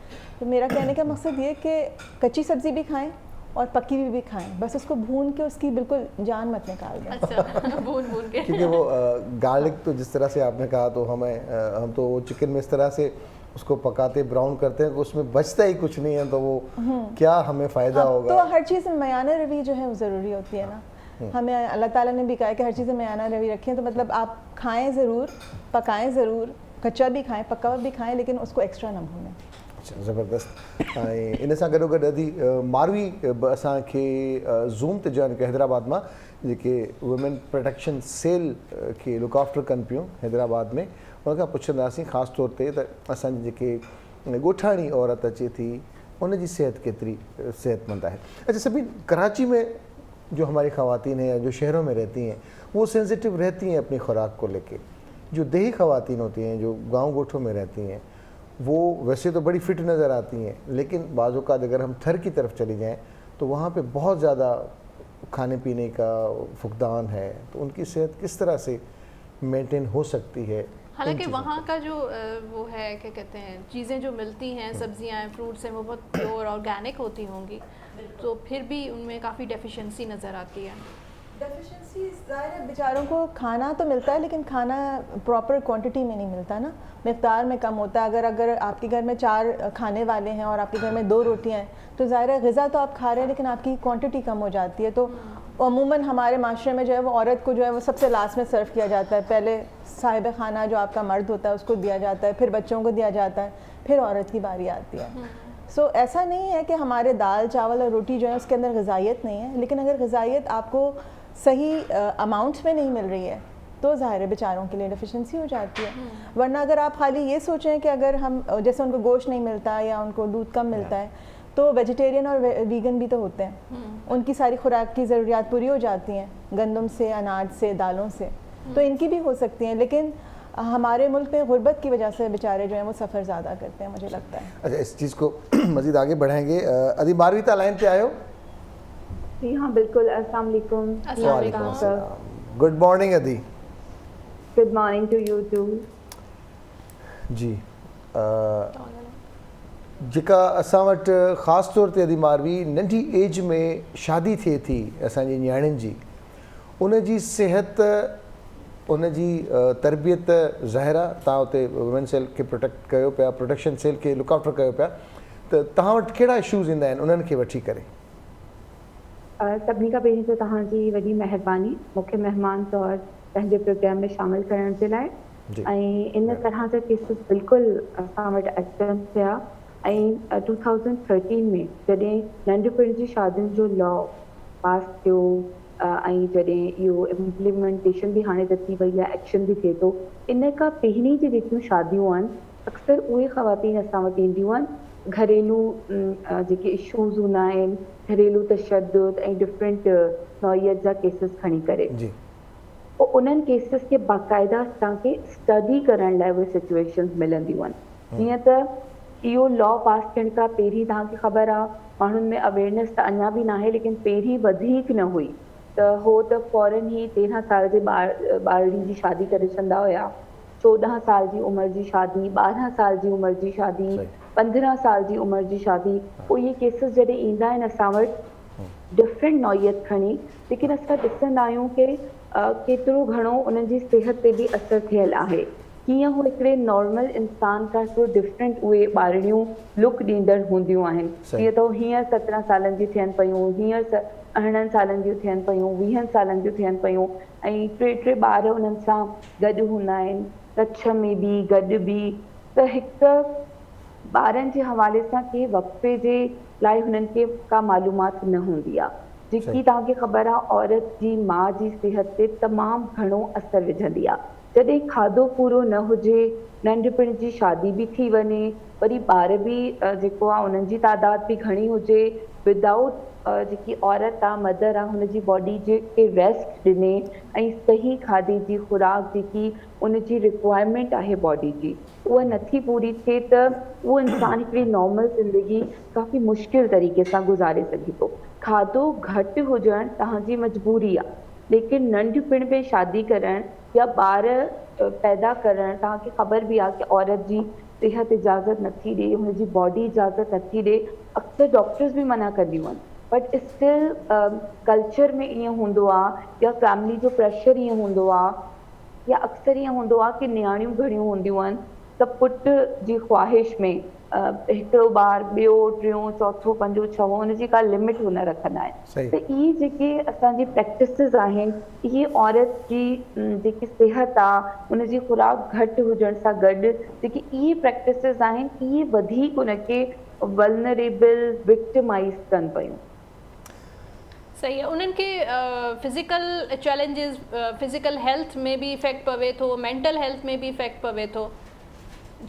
तो मेरा कहने का मकसद ये कि कच्ची सब्ज़ी भी खाएं और पकी भी खाएं, बस उसको भून के उसकी बिल्कुल जान मत निकाल दें। अच्छा। भून के क्योंकि वो गार्लिक तो जिस तरह से आपने कहा, तो हम तो वो चिकन में इस तरह से उसको पकाते ब्राउन करते हैं, उसमें बचता ही कुछ नहीं है, तो वो क्या हमें फ़ायदा होगा। तो हर चीज़ में मयाना रवि जो है वो ज़रूरी होती है ना। हमें अल्लाह ताला ने भी कहा है कि हर चीज़ में मयाना रवि रखें। तो मतलब आप खाएं ज़रूर, पकाएं ज़रूर, कच्चा भी खाएं, पका हुआ भी खाएं, लेकिन उसको एक्स्ट्रा न भूनें। अच्छा, ज़बरदस्त। ऐं इन सां गॾोगॾु अदी मारवी असांखे ज़ूम ते जॉइन कयो हैदराबाद मां, जेके वुमेन प्रोटेक्शन सेल खे लुक आफ्टर कनि पियूं हैदराबाद में। उनखां पुछंदासीं ख़ासि तौर ते त असांजी जेके ॻोठाणी औरत अचे थी उनजी सेहत केतिरी सेहतमंद आहे। अच्छा सभी, कराची में जो हमारी ख़वातीन हैं, जो शहरों में रहती हैं, वो सेंसिटिव रहती हैं अपनी खुराक को लेके। जो देही ख़वातीन होती हैं, जो गाँव गोठों में रहती हैं, वो वैसे तो बड़ी फिट नज़र आती हैं, लेकिन बाज़ औक़ात अगर हम थर की तरफ चली जाएं तो वहाँ पे बहुत ज़्यादा खाने पीने का फुकदान है। तो उनकी सेहत किस तरह से मेंटेन हो सकती है? हालांकि वहाँ का जो वो है, क्या कहते हैं, चीज़ें जो मिलती हैं, सब्जियाँ हैं, फ्रूट्स हैं, वो बहुत प्योर ऑर्गेनिक होती होंगी, तो फिर भी उनमें काफ़ी डेफिशिएंसी नज़र आती है। डेफिशिएंसी ज़ाहिर है, बेचारों को खाना तो मिलता है लेकिन खाना प्रॉपर क्वांटिटी में नहीं मिलता ना, मिक़दार में कम होता है। अगर आपके घर में 4 खाने वाले हैं और आपके घर में 2 रोटियां हैं, तो ज़ाहिर है ग़िज़ा तो आप खा रहे हैं लेकिन आपकी क्वांटिटी कम हो जाती है। तो अमूमन हमारे माशरे में जो है वो औरत को जो है वो सबसे लास्ट में सर्व किया जाता है। पहले साहिब खाना जो आपका मर्द होता है उसको दिया जाता है, फिर बच्चों को दिया जाता है, फिर औरत की बारी आती है। सो ऐसा नहीं है कि हमारे दाल चावल और रोटी जो है उसके अंदर ग़िज़ाइयत नहीं है, लेकिन अगर ग़िज़ाइयत आपको सही अमाउंट में नहीं मिल रही है तो ज़ाहिर है बेचारों के लिए डेफिशिएंसी हो जाती है। वरना अगर आप खाली ये सोचें कि अगर हम, जैसे उनको गोश्त नहीं मिलता या उनको दूध कम मिलता है, तो वेजिटेरियन और वीगन भी तो होते हैं, उनकी सारी खुराक की ज़रूरियात पूरी हो जाती हैं गंदम से, अनाज से, दालों से, तो इनकी भी हो सकती हैं। लेकिन हमारे मुल्क में गुर्बत की वजह से बेचारे जो हैं वो सफ़र ज़्यादा करते हैं, मुझे लगता है। अच्छा, इस चीज़ को मज़ीद आगे बढ़ाएंगे। अदी बारहवीं ता लाइन पे आयो? जी हाँ बिल्कुल। अस्सलाम वालेकुम। गुड मॉर्निंग अदी। Good morning to you too. जी जेका असां वटि ख़ासि तौर ते अदी मारवी नंढी एज में शादी थिए थी असांजी नियाणियुनि जी, उन जी सिहत, उन जी तरबियत ज़ाहिर आहे तव्हां हुते वुमेन सेल खे प्रोटेक्ट कयो पिया, प्रोटेक्शन सेल खे लुक आफ्टर कयो पिया, त तव्हां वटि कहिड़ा इशूज़ ईंदा आहिनि उन्हनि खे वठी करे? सभिनी खां पहिरीं त तव्हांजी वॾी महिरबानी मूंखे महिमान तौरु पंहिंजे प्रोग्राम में शामिल करण जे लाइ। ऐं इन तरह जा केसिस बिल्कुलु असां वटि अचनि पिया। ऐं 2013 में जॾहिं नंढपण जी शादियुनि जो लॉ पास थियो ऐं जॾहिं इहो इम्प्लीमेंटेशन बि हाणे त थी वई आहे, एक्शन भी थिए थो, इन खां पहिरीं जी जेकियूं शादियूं आहिनि अक्सर उहे ख़वातीन असां वटि ईंदियूं आहिनि घरेलू जेके इशूज़ हूंदा आहिनि, घरेलू तशद्दुद ऐं डिफरेंट नौइयत जा केसिस खणी करे। पोइ उन्हनि केसिस खे बाक़ाइदा तव्हांखे स्टडी करण लाइ उहे सिचुएशन्स मिलंदियूं आहिनि। जीअं त इहो लॉ पास थियण खां पहिरीं तव्हांखे ख़बर आहे माण्हुनि में अवेयरनेस त अञा बि न आहे, लेकिन पहिरीं वधीक न हुई, त हो त फ़ौरन ई 13 साल जे ॿारड़ी जी शादी करे छॾंदा हुया, 14 साल जी उमिरि जी शादी, 12 साल जी उमिरि जी शादी, 15 साल जी उमिरि जी शादी। पोइ इहे केसिस जॾहिं ईंदा आहिनि असां वटि डिफरेंट नौइयत खणी, लेकिन असां ॾिसंदा आहियूं कि केतिरो घणो उन्हनि जी सिहत ते बि असरु थियल आहे, कीअं हू हिकिड़े नॉर्मल इंसान खां हिकिड़ो डिफरेंट उहे ॿारड़ियूं लुक ॾींदड़ हूंदियूं आहिनि। जीअं त हींअर 17 सालनि जी थियनि पियूं, हींअर 18 सालनि जूं थियनि पियूं, 20 सालनि जूं थियनि पियूं, ऐं 3 ॿार उन्हनि सां गॾु हूंदा आहिनि, कच्छ में बि गॾु बि। त हिकु ॿारनि जे हवाले सां कंहिं वक़्फ़े जे लाइ हुननि खे का मालूमात न हूंदी आहे, जेकी तव्हांखे ख़बर आहे औरत जी माउ जी सिहत ते तमामु घणो असरु विझंदी आहे। जॾहिं खाधो पूरो न हुजे, नंढपण जी शादी बि थी वञे, वरी ॿार बि जेको आहे उन्हनि जी तादाद बि घणी हुजे, विदाउट जेकी औरत आहे मदर आहे हुनजी बॉडी जे रेस्ट ॾिने ऐं सही खाधे जी खुराक जेकी उनजी रिक्वायरमेंट आहे बॉडी जी उहा नथी पूरी थिए त उहो इंसानु हिकिड़ी नॉर्मल ज़िंदगी काफ़ी मुश्किल तरीक़े सां गुज़ारे सघे थो। खाधो घटि हुजणु तव्हांजी मजबूरी आहे, लेकिन नंढपण में शादी करणु या ॿार पैदा करणु तव्हांखे ख़बर बि आहे कि औरत जी सिहत इजाज़त नथी ॾिए, हुनजी बॉडी इजाज़त नथी ॾिए, अक्सर डॉक्टर्स बि मना कंदियूं आहिनि, बट स्टिल कल्चर में ईअं हूंदो आहे या फैमिली जो प्रेशर ईअं हूंदो आहे या अक्सर ईअं हूंदो आहे कि नियाणियूं घणियूं हूंदियूं आहिनि त पुट जी ख़्वाहिश में हिकिड़ो ॿार, ॿियो, टियों, चौथों, पंजो, छहों, हुनजी का लिमिट हू न रखंदा आहिनि। त इहे जेके असांजी प्रैक्टिसिस आहिनि, इहे औरत जी जेकी सिहत आहे उनजी खुराक घटि हुजण सां गॾु जेकी इहे प्रैक्टिसिस आहिनि, इहे वधीक उनखे वल्नरेबल, विक्टिमाइज़ कनि पियूं। सही आहे, उन्हनि खे फिज़िकल चैलेंजिस, फिज़िकल हेल्थ में बि इफेक्ट पवे थो, मेंटल हेल्थ में बि इफेक्ट पवे थो,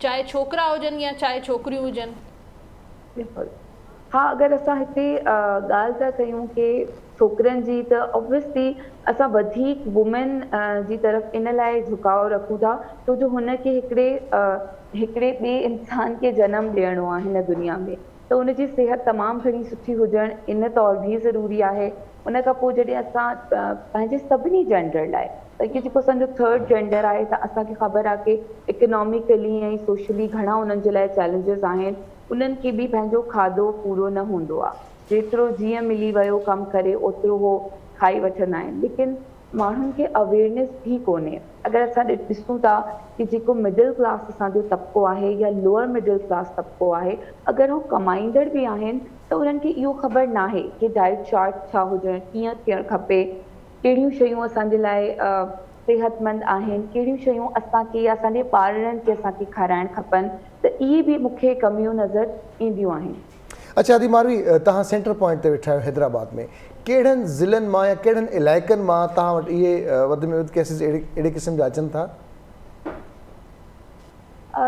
चाहे छोकिरा हुजनि या चाहे छोकिरियूं हुजनि। बिल्कुलु हा, अगरि असां हिते ॻाल्हि था कयूं कि छोकिरनि जी, त ऑब्वियसली असां वधीक वुमेन जी तरफ़ इन लाइ झुकाव रखूं था छो जो हुनखे हिकिड़े ॿिए इंसान खे जनमु ॾियणो आहे हिन दुनिया में, त उनजी सिहत तमामु घणी सुठी हुजणु इन तौरु बि ज़रूरी आहे। उन खां पोइ जॾहिं असां पंहिंजे सभिनी जेंडर लाइ, त इहो जेको असांजो थर्ड जेंडर आहे, त असांखे ख़बर आहे कि इकोनॉमिकली ऐं सोशली घणा उन्हनि जे लाइ चैलेंजिस आहिनि, उन्हनि खे बि पंहिंजो खाधो पूरो न हूंदो आहे, जेतिरो जीअं मिली वियो कमु करे ओतिरो उहो खाई वठंदा आहिनि, लेकिन माण्हुनि खे अवेयरनेस बि कोन्हे। अगरि असां ॾिसूं था कि जेको मिडिल क्लास असांजो तबिको आहे या लोअर मिडिल क्लास तबिको आहे, अगरि हू कमाईंदड़ बि आहिनि त उन्हनि खे इहो ख़बर नाहे कि डाइट चार्ट छा हुजणु, कीअं थियणु खपे, कहिड़ियूं शयूं असांजे लाइ सेहतमंद आहिनि, कहिड़ियूं शयूं असांखे या असांजे ॿारनि खे असांखे खाराइणु खपनि, त इहे बि मूंखे कमियूं नज़र ईंदियूं आहिनि। अच्छा आदि मारवी, तव्हां सेंटर पॉइंट ते वेठा आहियो हैदराबाद में, कहिड़नि ज़िलनि मां या कहिड़नि इलाइक़नि मां तव्हां वटि इहे वधि में वधि केसिस अहिड़े क़िस्म जा अचनि था?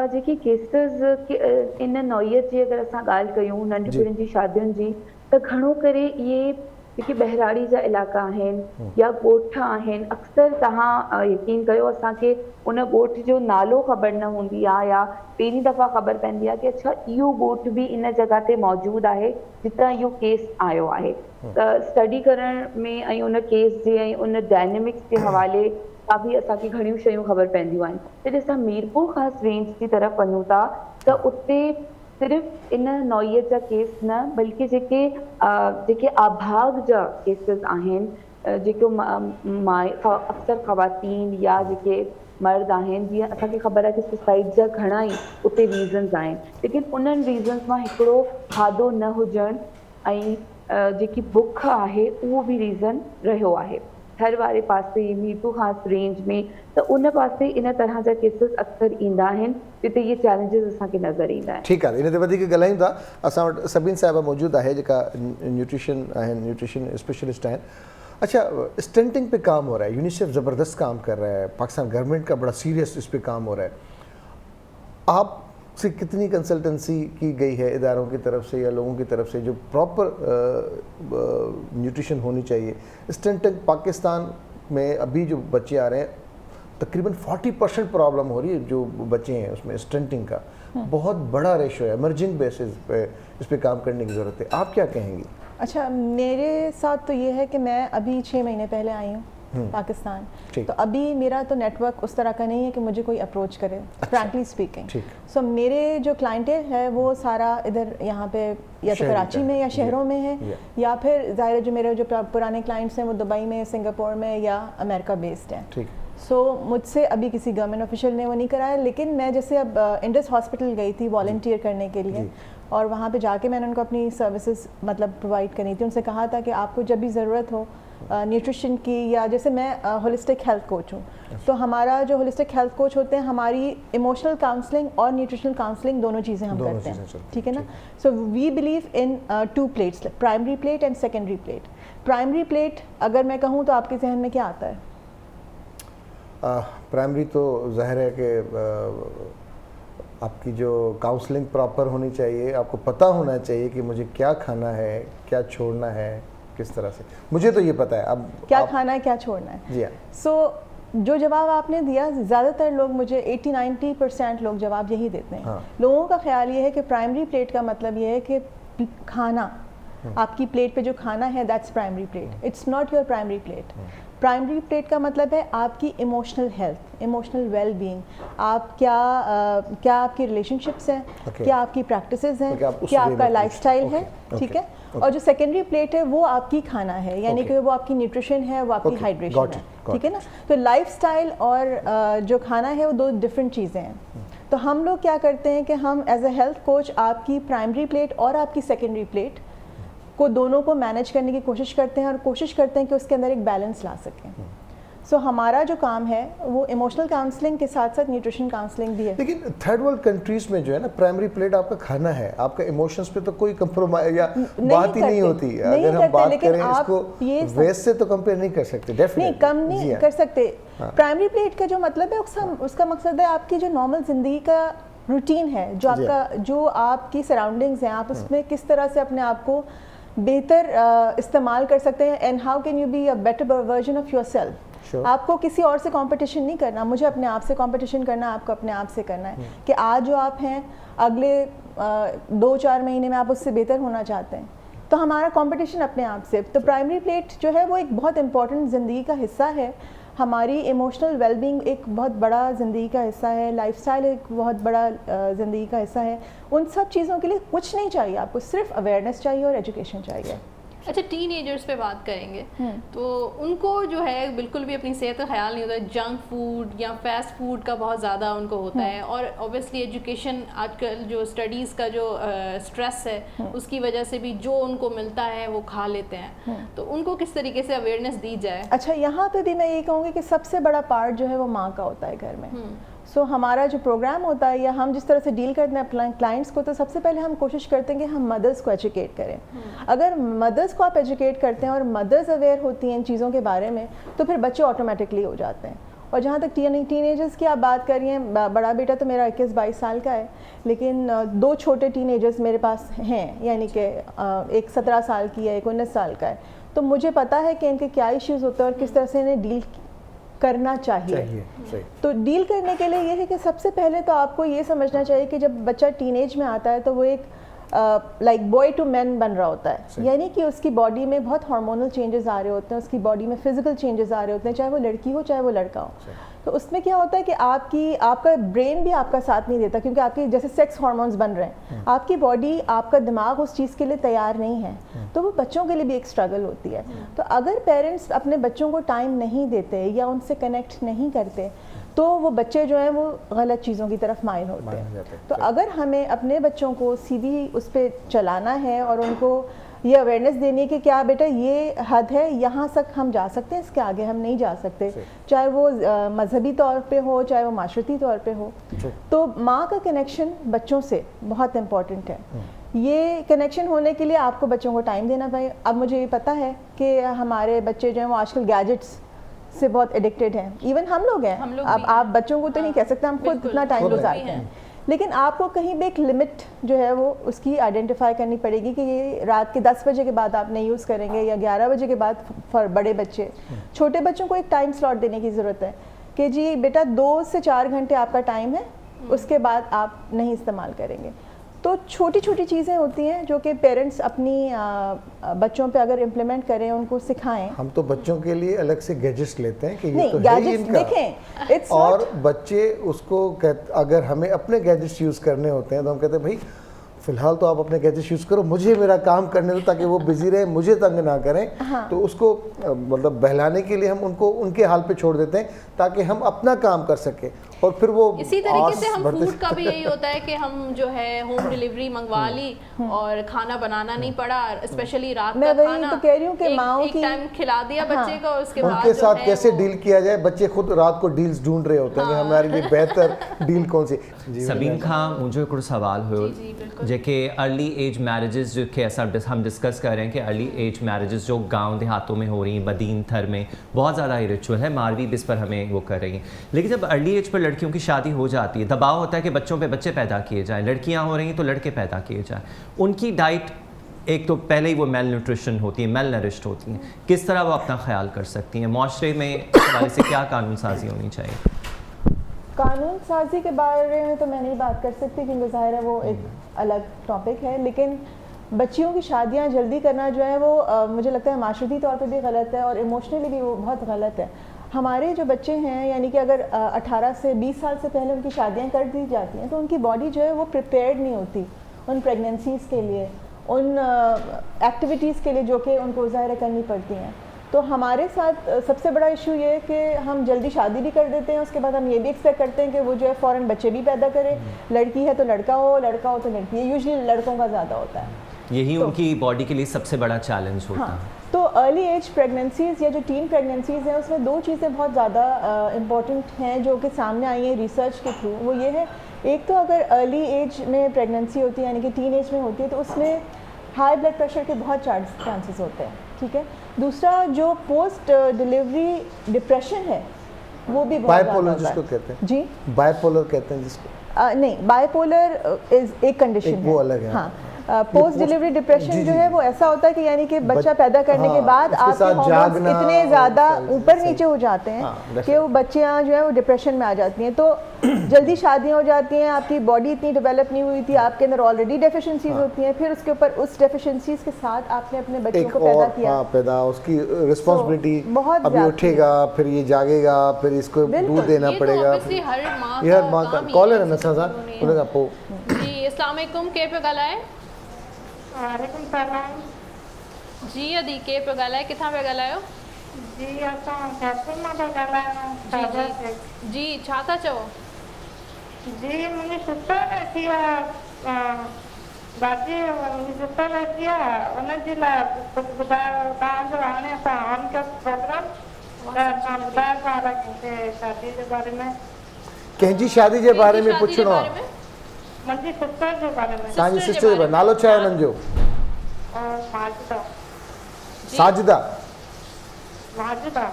जेके केसिस इन नौइयत जी अगरि असां ॻाल्हि कयूं नंढपिणनि जी शादियुनि जी, त घणो करे इहे जेके बहिराड़ी जा इलाइक़ा आहिनि या ॻोठ आहिनि, अक्सर तव्हां यकीन कयो असांखे उन ॻोठ जो नालो ख़बर न हूंदी आहे या पहिरीं दफ़ा ख़बर पवंदी आहे कि अच्छा इहो ॻोठ बि इन जॻह ते मौजूदु आहे जितां इहो केस आयो आहे। त स्टडी करण में ऐं उन केस जे ऐं उन डायनेमिक्स जे हवाले काफ़ी असांखे घणियूं शयूं ख़बर पवंदियूं आहिनि। त असां मीरपुर ख़ासि रेंज जी तरफ़ वञूं था त उते सिर्फ़ इन नौइयत जा केस न बल्कि जेके आभाग जा केसिस आहिनि, जेको अक्सर ख़वातीन या जेके मर्द आहिनि, जीअं असांखे ख़बर आहे कि सुसाइड जा घणा ई उते रीज़न्स आहिनि, लेकिन उन्हनि रीज़न्स मां हिकिड़ो खाधो न हुजणु ऐं जेकी बुख आहे उहो बि रीज़न रहियो आहे हर वारे पासे मीरपुर ख़ासि रेंज में। त उन पासे इन तरह जा केसिस अक्सर ईंदा आहिनि जिते इहे चैलेंजिस असांखे नज़र ईंदा आहिनि। ठीकु आहे, इन ते वधीक ॻाल्हायूं था। असां वटि सबिन साहिबा मौजूदु आहे जेका न्यूट्रिशन आहिनि, न्यूट्रिशन स्पेशलिस्ट आहिनि। अच्छा, स्टंटिंग पे काम हो रहा है, यूनिसेफ ज़बरदस्त काम कर रहा है, पाकिस्तान गवर्नमेंट का बड़ा सीरियस इस पे काम हो रहा है। आप से कितनी कंसल्टेंसी की गई है इदारों की तरफ से या लोगों की तरफ से जो प्रॉपर न्यूट्रिशन होनी चाहिए? स्टंटिंग पाकिस्तान में अभी जो बच्चे आ रहे हैं तकरीबन 40% प्रॉब्लम हो रही है जो बच्चे हैं उसमें स्टंटिंग का बहुत बड़ा रेशो है। इमर्जिंग बेसिस पे इस पे काम करने की ज़रूरत है, आप क्या कहेंगी? अच्छा, मेरे साथ तो ये है कि मैं अभी 6 महीने पहले आई हूँ पाकिस्तान, तो अभी मेरा तो नेटवर्क उस तरह का नहीं है कि मुझे कोई अप्रोच करे, फ्रैंकली स्पीकिंग। सो मेरे जो क्लाइंटेल है वो सारा इधर यहाँ पे या तो कराची में या शहरों में है या फिर ज़ाहिर जो मेरे जो पुराने क्लाइंट्स हैं वो दुबई में, सिंगापुर में या अमेरिका बेस्ड हैं। सो मुझसे अभी किसी गवर्नमेंट ऑफिशियल ने वो नहीं कराया, लेकिन मैं जैसे अब इंडस हॉस्पिटल गई थी वॉलंटियर करने के लिए और वहाँ पे जाके मैंने उनको अपनी सर्विसेज मतलब प्रोवाइड करी थी। उनसे कहा था कि आपको जब भी ज़रूरत हो न्यूट्रिशन की, या जैसे मैं होलिस्टिक हेल्थ कोच हूँ, तो हमारा जो होलिस्टिक हेल्थ कोच होते हैं हमारी इमोशनल काउंसलिंग और न्यूट्रिशनल काउंसलिंग दोनों चीज़ें हम करते हैं, ठीक है ना। So we believe in 2 plates, primary plate and secondary plate. Primary plate अगर मैं कहूँ तो आपके जहन में क्या आता है? प्राइमरी तो ज़ाहिर है कि आपकी जो काउंसलिंग प्रॉपर होनी चाहिए, आपको पता होना चाहिए कि मुझे क्या खाना है, क्या छोड़ना है, किस तरह से। मुझे तो ये पता है अब क्या खाना है, क्या छोड़ना है। जी हाँ। सो जो जवाब आपने दिया, ज़्यादातर लोग मुझे 80-90% लोग जवाब यही देते हैं। हाँ। लोगों का ख्याल ये है कि प्राइमरी प्लेट का मतलब ये है कि खाना, आपकी प्लेट पे जो खाना है that's primary plate. It's not your primary plate. Primary plate का मतलब है आपकी इमोशनल हेल्थ, इमोशनल वेल बीइंग, आप क्या आपकी रिलेशनशिप्स हैं, क्या आपकी प्रैक्टिसेस हैं, क्या आपका लाइफस्टाइल है, ठीक है। और जो सेकेंडरी प्लेट है वो आपकी खाना है, यानी कि वो आपकी न्यूट्रिशन है, वो आपकी हाइड्रेशन है, ठीक है ना। तो लाइफस्टाइल और जो खाना है वो 2 डिफरेंट चीज़ें हैं। तो हम लोग क्या करते हैं कि हम एज अ हेल्थ कोच आपकी प्राइमरी प्लेट और आपकी सेकेंडरी प्लेट को दोनों को मैनेज करने की कोशिश करते हैं और कोशिश करते हैं कि उसके अंदर एक बैलेंस ला सकें। सो हमारा जो काम है वो इमोशनल काउंसलिंग के साथ साथ न्यूट्रिशन काउंसलिंग भी है। लेकिन थर्ड वर्ल्ड कंट्रीज में जो है ना, प्राइमरी प्लेट आपका खाना है, आपका इमोशंस पे तो कोई कंप्रोमाइज या बात ही नहीं होती है। अगर हम बात करें इसको वेस्ट से तो कंपेयर नहीं कर सकते, डेफिनेटली नहीं, कम नहीं कर सकते। प्राइमरी प्लेट का जो मतलब है उसका मकसद है आपकी जो नॉर्मल जिंदगी का रूटीन है, जो आपकी सराउंडिंग्स हैं, आप उसमें किस तरह से अपने आप को बेहतर इस्तेमाल कर सकते हैं। And how can you be a better version of yourself. आपको किसी और से कंपटीशन नहीं करना, मुझे अपने आप से कंपटीशन करना, आपको अपने आप से करना है कि आज जो आप हैं अगले 2-4 महीने में आप उससे बेहतर होना चाहते हैं, तो हमारा कंपटीशन अपने आप से। तो प्राइमरी प्लेट जो है वो एक बहुत इंपॉर्टेंट ज़िंदगी का हिस्सा है। हमारी इमोशनल वेलबींग एक बहुत बड़ा ज़िंदगी का हिस्सा है, लाइफस्टाइल एक बहुत बड़ा ज़िंदगी का हिस्सा है। उन सब चीज़ों के लिए कुछ नहीं चाहिए, आपको सिर्फ अवेयरनेस चाहिए और एजुकेशन चाहिए। अच्छा, टीनेजर्स पे बात करेंगे तो उनको जो है बिल्कुल भी अपनी सेहत का ख्याल नहीं होता, जंक फूड या फास्ट फूड का बहुत ज़्यादा उनको होता है। और ऑब्वियसली एजुकेशन आजकल जो स्टडीज़ का जो स्ट्रेस है उसकी वजह से भी जो उनको मिलता है वो खा लेते हैं। तो उनको किस तरीके से अवेयरनेस दी जाए? अच्छा, यहाँ पे भी मैं ये कहूँगी कि सबसे बड़ा पार्ट जो है वो माँ का होता है घर में। सो हमारा जो प्रोग्राम होता है या हम जिस तरह से डील करते हैं अपने क्लाइंट्स को, तो सबसे पहले हम कोशिश करते हैं कि हम मदर्स को एजुकेट करें। अगर मदर्स को आप एजुकेट करते हैं और मदर्स अवेयर होती हैं इन चीज़ों के बारे में, तो फिर बच्चे ऑटोमेटिकली हो जाते हैं। और जहाँ तक टीनेजर्स की आप बात कर रही हैं, बड़ा बेटा तो मेरा 21-22 साल का है, लेकिन 2 छोटे टीनेजर्स मेरे पास हैं, यानी कि एक 17 साल की है, एक 19 साल का है। तो मुझे पता है कि इनके क्या इश्यूज़ होते हैं और किस तरह से इन्हें डील करना चाहिए। तो डील करने के लिए ये है कि सबसे पहले तो आपको ये समझना चाहिए कि जब बच्चा टीनेज में आता है तो वो एक लाइक बॉय टू मैन बन रहा होता है, यानी कि उसकी बॉडी में बहुत हार्मोनल चेंजेस आ रहे होते हैं, उसकी बॉडी में फिजिकल चेंजेस आ रहे होते हैं, चाहे वो लड़की हो चाहे वो लड़का हो। तो उसमें क्या होता है कि आपका ब्रेन भी आपका साथ नहीं देता, क्योंकि आपकी जैसे सेक्स हार्मोन्स बन रहे हैं, आपकी बॉडी, आपका दिमाग उस चीज़ के लिए तैयार नहीं है, तो वो बच्चों के लिए भी एक स्ट्रगल होती है। तो अगर पेरेंट्स अपने बच्चों को टाइम नहीं देते या उनसे कनेक्ट नहीं करते तो वो बच्चे जो हैं वो गलत चीज़ों की तरफ माइल होते हैं। तो अगर हमें अपने बच्चों को सीधी उस पर चलाना है और उनको ये अवेयरनेस देनी है कि क्या बेटा ये हद है, यहाँ तक हम जा सकते हैं, इसके आगे हम नहीं जा सकते, चाहे वो मजहबी तौर पे हो चाहे वो माशरती तौर पे हो। तो माँ का कनेक्शन बच्चों से बहुत इम्पॉर्टेंट है। ये कनेक्शन होने के लिए आपको बच्चों को टाइम देना पड़ेगा। अब मुझे ये पता है कि हमारे बच्चे जो हैं वो आजकल गैजेट्स से बहुत एडिक्टेड हैं, इवन हम लोग हैं। अब आप बच्चों को तो नहीं कह सकते, हम खुद इतना टाइम गुजारते हैं, लेकिन आपको कहीं भी एक लिमिट जो है वो उसकी आइडेंटिफाई करनी पड़ेगी कि ये रात के 10 बजे के बाद आप नहीं यूज़ करेंगे या 11 बजे के बाद। फॉर बड़े बच्चे, छोटे बच्चों को एक टाइम स्लॉट देने की ज़रूरत है कि जी बेटा 2 से 4 घंटे आपका टाइम है, उसके बाद आप नहीं इस्तेमाल करेंगे। तो छोटी छोटी चीज़ें होती हैं जो कि पेरेंट्स अपनी बच्चों पे अगर इम्प्लीमेंट करें, उनको सिखाएं। हम तो बच्चों के लिए अलग से गैजेट्स लेते हैं कि ये नहीं, तो गैजेट्स देखें, इट्स और बच्चे उसको अगर हमें अपने गैजेट्स यूज़ करने होते हैं तो हम कहते हैं भाई फ़िलहाल तो आप अपने गैजेट्स यूज़ करो, मुझे मेरा काम करने दो ताकि वो बिजी रहे, मुझे तंग ना करें। हाँ। तो उसको मतलब बहलाने के लिए हम उनको उनके हाल पे छोड़ देते हैं ताकि हम अपना काम कर सकें, और फिर वो इसी तरीके से हम फूड का भी यही होता है कि हम जो है होम डिलीवरी मंगवा ली और खाना बनाना नहीं पड़ा, स्पेशली रात का खाना। तो कह रही हूँ कि माओ की टाइम खिला दिया बच्चे को, उसके बाद उनके साथ कैसे डील किया जाए। बच्चे खुद रात को डील्स ढूंढ रहे होते हैं कि हमारे लिए बेहतर डील कौन सी। सबीन खां, मुझे कुछ सवाल हो जेके अर्ली एज मैरिजेस जो कि ऐसा हम डिस्कस कर रहे हैं कि अर्ली एज मैरिजेस जो गांव देहातों में हो रही हैं, बदीन थर में बहुत ज़्यादा रिचुअल है, मारवी भी इस पर हमें वो कर रही हैं। लेकिन जब अर्ली एज पर लड़कियों की शादी हो जाती है, दबाव होता है कि बच्चों पे बच्चे पैदा किए जाएं, लड़कियां हो रही हैं तो लड़के पैदा किए जाएं। उनकी डाइट एक तो पहले ही वो मेल न्यूट्रिशन होती है, मेल नरिश्ड होती हैं, किस तरह वो अपना ख्याल कर सकती हैं? माशरे में इस हवाले से क्या कानून साजी होनी चाहिए? कानून साजी के बारे में तो मैं नहीं बात कर सकती क्योंकि ज़ाहिर है वो एक अलग टॉपिक है, लेकिन बच्चियों की शादियां जल्दी करना जो है वो मुझे लगता है माशरती तौर पे भी गलत है और इमोशनली भी वो बहुत गलत है। हमारे जो बच्चे हैं, यानी कि अगर 18 से 20 साल से पहले उनकी शादियां कर दी जाती हैं तो उनकी बॉडी जो है वो प्रिपेयर्ड नहीं होती उन प्रेगनेंसीज़ के लिए, उन एक्टिविटीज़ के लिए जो कि उनको ज़ाहिर करनी पड़ती हैं। तो हमारे साथ सबसे बड़ा इशू ये है कि हम जल्दी शादी भी कर देते हैं, उसके बाद हम ये भी एक्सपेक्ट करते हैं कि वो जो है फ़ौरन बच्चे भी पैदा करे, लड़की है तो लड़का हो, लड़का हो तो लड़की है, यूजुअली लड़कों का ज़्यादा होता है। यही तो उनकी बॉडी के लिए सबसे बड़ा चैलेंज होता है। तो अर्ली एज प्रेगनेंसीज़ या जो टीन प्रेगनेंसीज़ हैं उसमें 2 चीज़ें बहुत ज़्यादा इम्पॉर्टेंट हैं जो कि सामने आई हैं रिसर्च के थ्रू। वो ये है, एक तो अगर अर्ली एज में प्रेगनेंसी होती है यानी कि टीन एज में होती है तो उसमें हाई ब्लड प्रेशर के बहुत चांसेस होते हैं, ठीक है। दूसरा जो पोस्ट डिलीवरी डिप्रेशन है वो भी बहुत बाइपोलर जिसको कहते हैं। जी, बाइपोलर कहते हैं जिसको। नहीं, बाइपोलर इज एक कंडीशन है, वो अलग है। हाँ, पोस्ट डिलीवरी डिप्रेशन जो है वो ऐसा होता है कि यानी कि बच्चा पैदा करने के बाद आपके हार्मोन्स इतने ज़्यादा ऊपर नीचे हो जाते हैं कि वो बच्चियाँ जो है वो डिप्रेशन में आ जाती हैं। तो जल्दी शादियाँ हो जाती हैं, आपकी बॉडी इतनी डेवलप नहीं हुई थी, आपके अंदर ऑलरेडी डेफिशिएंसीज होती हैं, फिर उसके ऊपर उस डेफिशिएंसीज के साथ आपने अपने बच्चों को पैदा किया, उसकी रिस्पॉन्सिबिलिटी अभी उठेगा, फिर ये जागेगा, फिर इसको दूध देना पड़ेगा। ये हर माँ का कॉलर है ना सासा उनका पो। जी अस्सलाम वालेकुम, के पे ॻाल्हाए? वालेकुम सलाम जी। अदी के पे ॻाल्हाए, किथां पिया ॻाल्हायो? जी असां कैथल मां था ॻाल्हायूं। जी छा था चओ? जी मुंहिंजी सिस्टर अची आहे, बाक़ी मुंहिंजी सिस्टर अची आहे, उनजे लाइ कुझु ॿुधायो तव्हांजो। हाणे असां ऑन कयो प्रोग्राम त तव्हां ॿुधायो था कंहिंखे शादी जे बारे में। कंहिंजी शादी जे बारे में पुछणो आहे? मुंहिंजी सिस्टर जे बारे में। तव्हांजी सिस्टर जो नालो छा आहे हुननि जो? साजिदा। साजिदा। माजिदा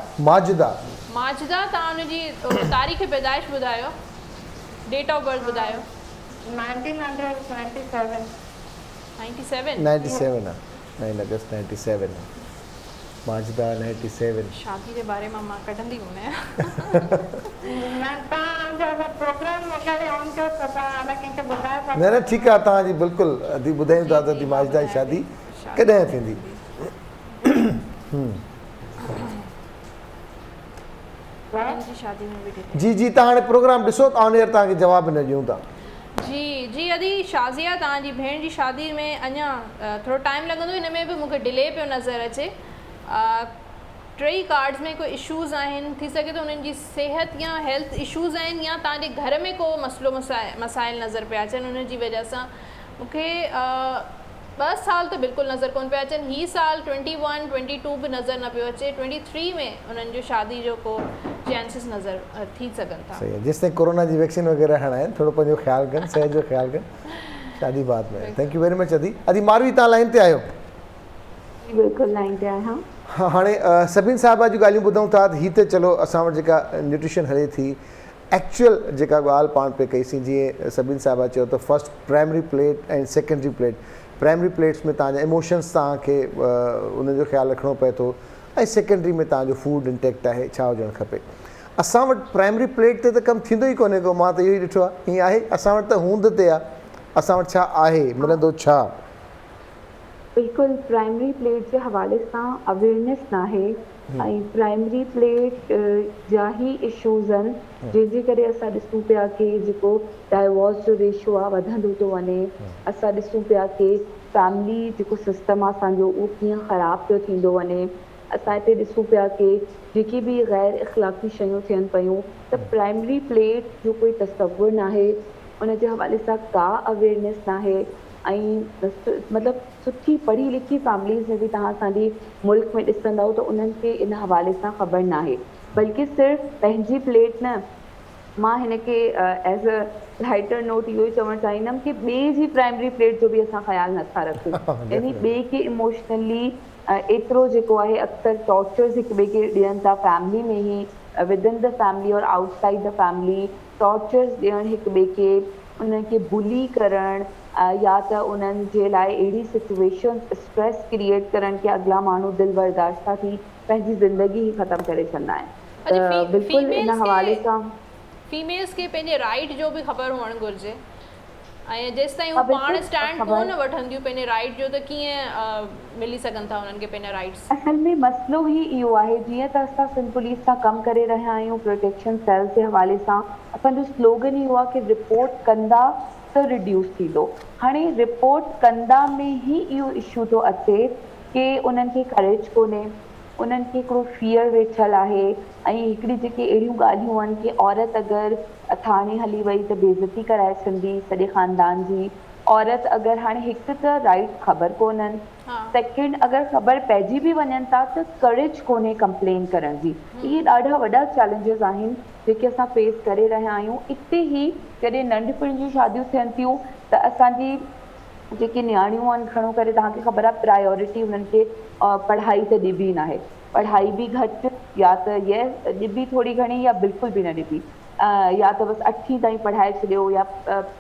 तव्हां हुनजी तारीख़ पैदाइश ॿुधायो, डेट ऑफ बर्थ ॿुधायो। 1997 9 अगस्त 97 माजिदा 97। शादी जे बारे में मां कढंदी कोन आहियां। न न ठीकु आहे, तव्हांजी बिल्कुलु अदी ॿुधायूं था त माजिदा जी शादी कॾहिं थींदी। जी जी तव्हां हाणे प्रोग्राम ॾिसो त ऑन एयर तव्हांखे जवाबु न ॾियूं था। जी जी अदी शाज़िया तव्हांजी भेण जी शादी में अञा थोरो टाइम लॻंदो, हिन में बि मूंखे डिले पियो नज़र अचे। टई कार्ड्स में कोई इशूज़ आहिनि, थी सघे तो उन्हनि जी सेहत या हेल्थ इशूज़ आहिनि या तव्हांजे घर में को मसइलो मसाइल नज़र पिया अचनि, उन जी वजह सां मूंखे 2 साल त बिल्कुलु नज़र कोन पिया अचनि। ही साल 21, 22 बि नज़र न पियो अचे, 23 में उन्हनि जो शादी जो को चांसिस नज़र थी सघनि था। सही है, जेसिताईं कोरोना जी वैक्सीन वग़ैरह हणाइनि, थोरो पंहिंजो ख़्यालु कनि, सेहत जो ख़्यालु कनि, शादी बाद में। थैंक यू वेरी मच अदी मारवी, तव्हां लाइन ते आहियो। बिल्कुलु लाइन ते आहियां। हाँ, हाणे सभिनि साहिबा जूं ॻाल्हियूं ॿुधूं था। हीअ त चलो असां वटि जेका न्यूट्रिशन हले थी, एक्चुअल जेका ॻाल्हि पाण पे कईसीं, जीअं सभिनि साहिबा चयो त फर्स्ट प्राइमरी प्लेट ऐं सेकेंडरी प्लेट। प्राइमरी प्लेट्स में तव्हांजा इमोशन्स तव्हांखे उनजो ख़्यालु रखिणो पए थो, ऐं सेकेंडरी में तव्हांजो फूड इंटेक्ट आहे छा हुजणु खपे। असां वटि प्राइमरी प्लेट ते त कमु थींदो ई कोन्हे को, मां त इहो ई ॾिठो आहे। हीअं आहे असां वटि त हूंद ते आहे, असां वटि छा आहे, मिलंदो छा? बिल्कुलु प्राइमरी प्लेट जे हवाले सां अवेयरनेस न आहे, ऐं प्राइमरी प्लेट जा ई इशूज़ आहिनि जंहिंजे करे असां ॾिसूं पिया कि जेको डाइवोर्स जो रेशियो आहे वधंदो थो वञे। असां ॾिसूं पिया कि फैमिली जेको सिस्टम आहे असांजो उहो कीअं ख़राबु पियो थींदो वञे। असां हिते ॾिसूं पिया कि जेकी बि गैर इख़लाक़ी शयूं थियनि पियूं, त प्राइमरी प्लेट जो कोई तसवुरु न आहे, उन जे हवाले सां का अवेयरनेस न आहे। ऐं मतिलबु सुठी पढ़ी लिखी फैमिलीज़ में बि तव्हां असांजी मुल्क में ॾिसंदव त उन्हनि खे इन हवाले सां ख़बर न आहे। बल्कि सिर्फ़ु पंहिंजी प्लेट न, मां हिन खे एज़ अ लाइटर नोट इहो ई चवणु चाहींदमि कि ॿिए जी प्राइमरी प्लेट जो बि असां ख़्यालु नथा रखूं। यानी ॿिए खे इमोशनली एतिरो जेको आहे अक्सर टॉर्चर्स हिक ॿिए खे ॾियनि था, फैमिली में ई, विदिन द फैमिली और आउटसाइड द फैमिली टॉर्चर्स ॾियणु हिक ॿिए खे, उन्हनि खे बुली करणु, या त उन्हनि जे लाइ अहिड़ी सिचुएशन स्ट्रेस क्रिएट करणु कि अॻिला माण्हू दिलि बर्दाश्त थी पंहिंजी ज़िंदगी ई ख़तमु करे छॾंदा आहिनि। त बिल्कुलु इन हवाले सां फीमेल्स खे पंहिंजे राइट जो बि ख़बर हुअणु घुरिजे, ऐं जेसिताईं हू पाण स्टैंड कोन वठंदियूं पंहिंजे राइट जो, त कीअं मिली सघनि था उन्हनि खे पंहिंजा राइट्स। असल में मसइलो ई इहो आहे, जीअं त असां सिंध पुलिस सां कमु करे रहिया आहियूं प्रोटेक्शन सेल जे हवाले सां, असांजो स्लोगन इहो आहे कि रिपोर्ट कंदा त रिड्यूस थींदो। हाणे रिपोर्ट कंदा में ई इहो इशू थो अचे कि उन्हनि खे करेज कोन्हे, उन्हनि खे हिकिड़ो फियर वेठल आहे। ऐं हिकिड़ी जेके अहिड़ियूं ॻाल्हियूं आहिनि कि औरत अगरि थाणे हली वई त बेइज़ती कराए छॾंदी सॼे ख़ानदान जी। औरत अगरि हाणे हिकु त राइट ख़बर कोन्हनि, सेकेंड अगरि ख़बर पइजी बि वञनि था त करेज कोन्हे कंप्लेन करण जी। इहे ॾाढा वॾा चैलेंजिस आहिनि जेके असां फेस करे रहिया आहियूं। इते ई जॾहिं नंढपण जूं शादियूं थियनि थियूं त असांजी जेके नियाणियूं आहिनि, घणो करे तव्हांखे ख़बर आहे प्रायोरिटी उन्हनि खे पढ़ाई त ॾिबी न आहे, पढ़ाई बि घटि, या त ॾिबी थोरी घणी या बिल्कुलु बि न ॾिबी, या त बसि 8वीं ताईं पढ़ाए छॾियो या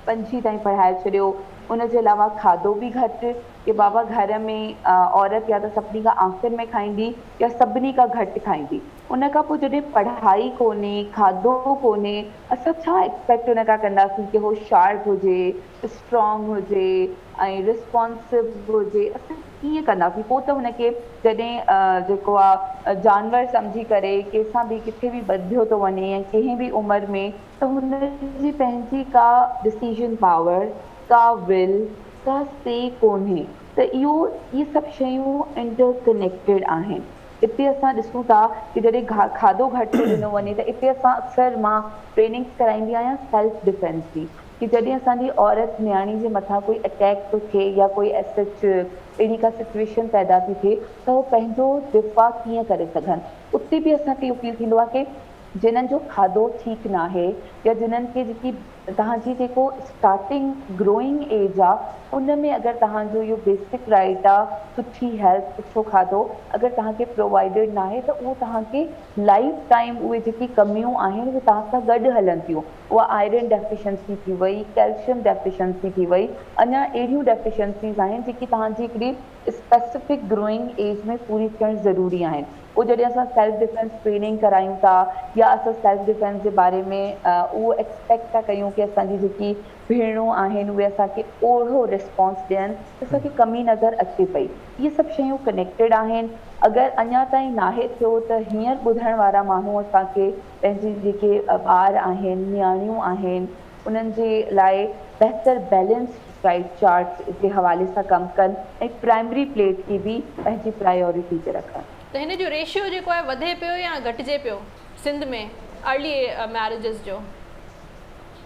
5वीं ताईं पढ़ाए छॾियो। उनजे अलावा खाधो बि घटि कि बाबा घर में औरत या त सभिनी खां आख़िर में खाईंदी या सभिनी खां घटि खाईंदी। उन खां पोइ जॾहिं पढ़ाई कोन्हे, खाधो कोन्हे, असां छा एक्सपेक्ट उन खां कंदासीं कि उहो शार्प हुजे, स्ट्रॉन्ग हुजे ऐं रिस्पॉन्सिव हुजे। असां कीअं कंदासीं? पोइ त हुनखे जॾहिं जेको आहे जानवर सम्झी करे कंहिंसां बि किथे बि ॿधियो थो वञे या कंहिं बि उमिरि में, त हुनजी पंहिंजी का डिसीजन पावर, का विल, का से कोन्हे। त इहे सभु शयूं इंटरकनेक्टेड आहिनि। इते असां ॾिसूं था कि जॾहिं खाधो घटि ॾिनो वञे त इते असां अक्सर मां ट्रेनिंग्स कराईंदी आहियां सेल्फ डिफेंस जी, कि जॾहिं असांजी औरत न्याणी जे मथां कोई अटैक थो थिए या कोई एसच अहिड़ी का सिचुएशन पैदा थी थिए त उहो पंहिंजो दिफ़ा कीअं करे सघनि। उते बि असांखे इहो फील थींदो आहे कि जिन्हनि जो खाधो ठीकु न आहे या जिन्हनि खे जेकी तव्हांजी जेको स्टार्टिंग ग्रोइंग एज आहे उन में अगरि तव्हांजो इहो बेसिक राइट आहे सुठी हेल्थ सुठो खाधो अगरि तव्हांखे प्रोवाइडेड न आहे त उहो तव्हांखे लाइफ टाइम उहे जेकी कमियूं आहिनि उहे तव्हां सां गॾु हलनि थियूं। उहा आयरन डेफिशिएंसी थी वई, कैल्शियम डेफिशिएंसी थी वई, अञा अहिड़ियूं डेफिशिएंसीज़ आहिनि जेकी तव्हांजी हिकिड़ी स्पेसिफिक ग्रोइंग एज में पूरी थियणु ज़रूरी आहिनि। उहो जॾहिं असां सेल्फ डिफेंस ट्रेनिंग करायूं था या असां सेल्फ डिफेंस जे बारे में उहो एक्सपेक्ट था कयूं कि असांजी जेकी भेणूं आहिनि उहे असांखे ओढ़ो रिस्पॉन्स ॾियनि त असांखे कमी नज़र अचे पई। इहे सभु शयूं कनेक्टेड आहिनि। अगरि अञा ताईं नाहे थियो त हींअर ॿुधण वारा माण्हू असांखे पंहिंजी जेके ॿार आहिनि नियाणियूं आहिनि उन्हनि जे लाइ बहितर बैलेंस डाइट चार्ट जे हवाले सां कमु कनि ऐं प्राइमरी प्लेट खे बि पंहिंजी प्रायोरिटी ते रखनि। त हिन जो रेशियो जेको आहे वधे पियो या घटिजे पियो सिंध में अर्ली मैरिजिस जो?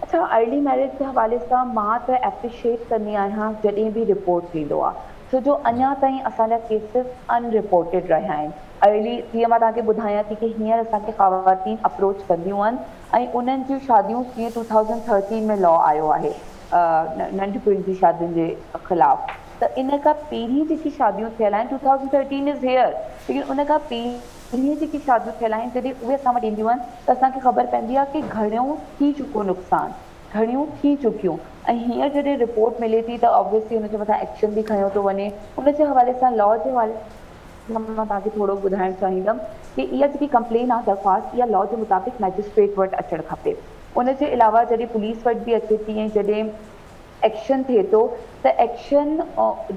अच्छा, अर्ली मैरिज जे हवाले सां मां त एप्रिशिएट कंदी आहियां जॾहिं बि रिपोर्ट थींदो आहे, छो जो अञा ताईं असांजा केसिस अनरिपोर्टेड रहिया आहिनि। अर्ली जीअं मां तव्हांखे ॿुधायां थी कि हींअर असांखे ख़वातीन अप्रोच कंदियूं आहिनि ऐं उन्हनि जूं शादियूं जीअं 2013 में लॉ आयो आहे नंढपिण जी शादियुनि जे ख़िलाफ़, त इन खां पहिरीं जेकी शादियूं थियल आहिनि 2013 इज़ हियर, लेकिन उन खां पहिरीं जेकी शादियूं थियल आहिनि जॾहिं उहे असां वटि ईंदियूं आहिनि त असांखे ख़बर पवंदी आहे कि घणियूं थी चुको नुक़सानु, घणियूं थी चुकियूं ऐं हींअर जॾहिं रिपोर्ट मिले थी त ऑब्वियसली हुनजे मथां एक्शन बि खयो थो वञे। उनजे हवाले सां लॉ जे हवाले मां तव्हांखे थोरो ॿुधाइणु चाहींदमि कि इहा जेकी कंप्लेन आहे दरख़्वास्त इहा लॉ जे मुताबिक़ मैजिस्ट्रेट वटि अचणु खपे। उनजे अलावा जॾहिं पुलिस वटि बि अचे थी ऐं जॾहिं एक्शन थिए थो त एक्शन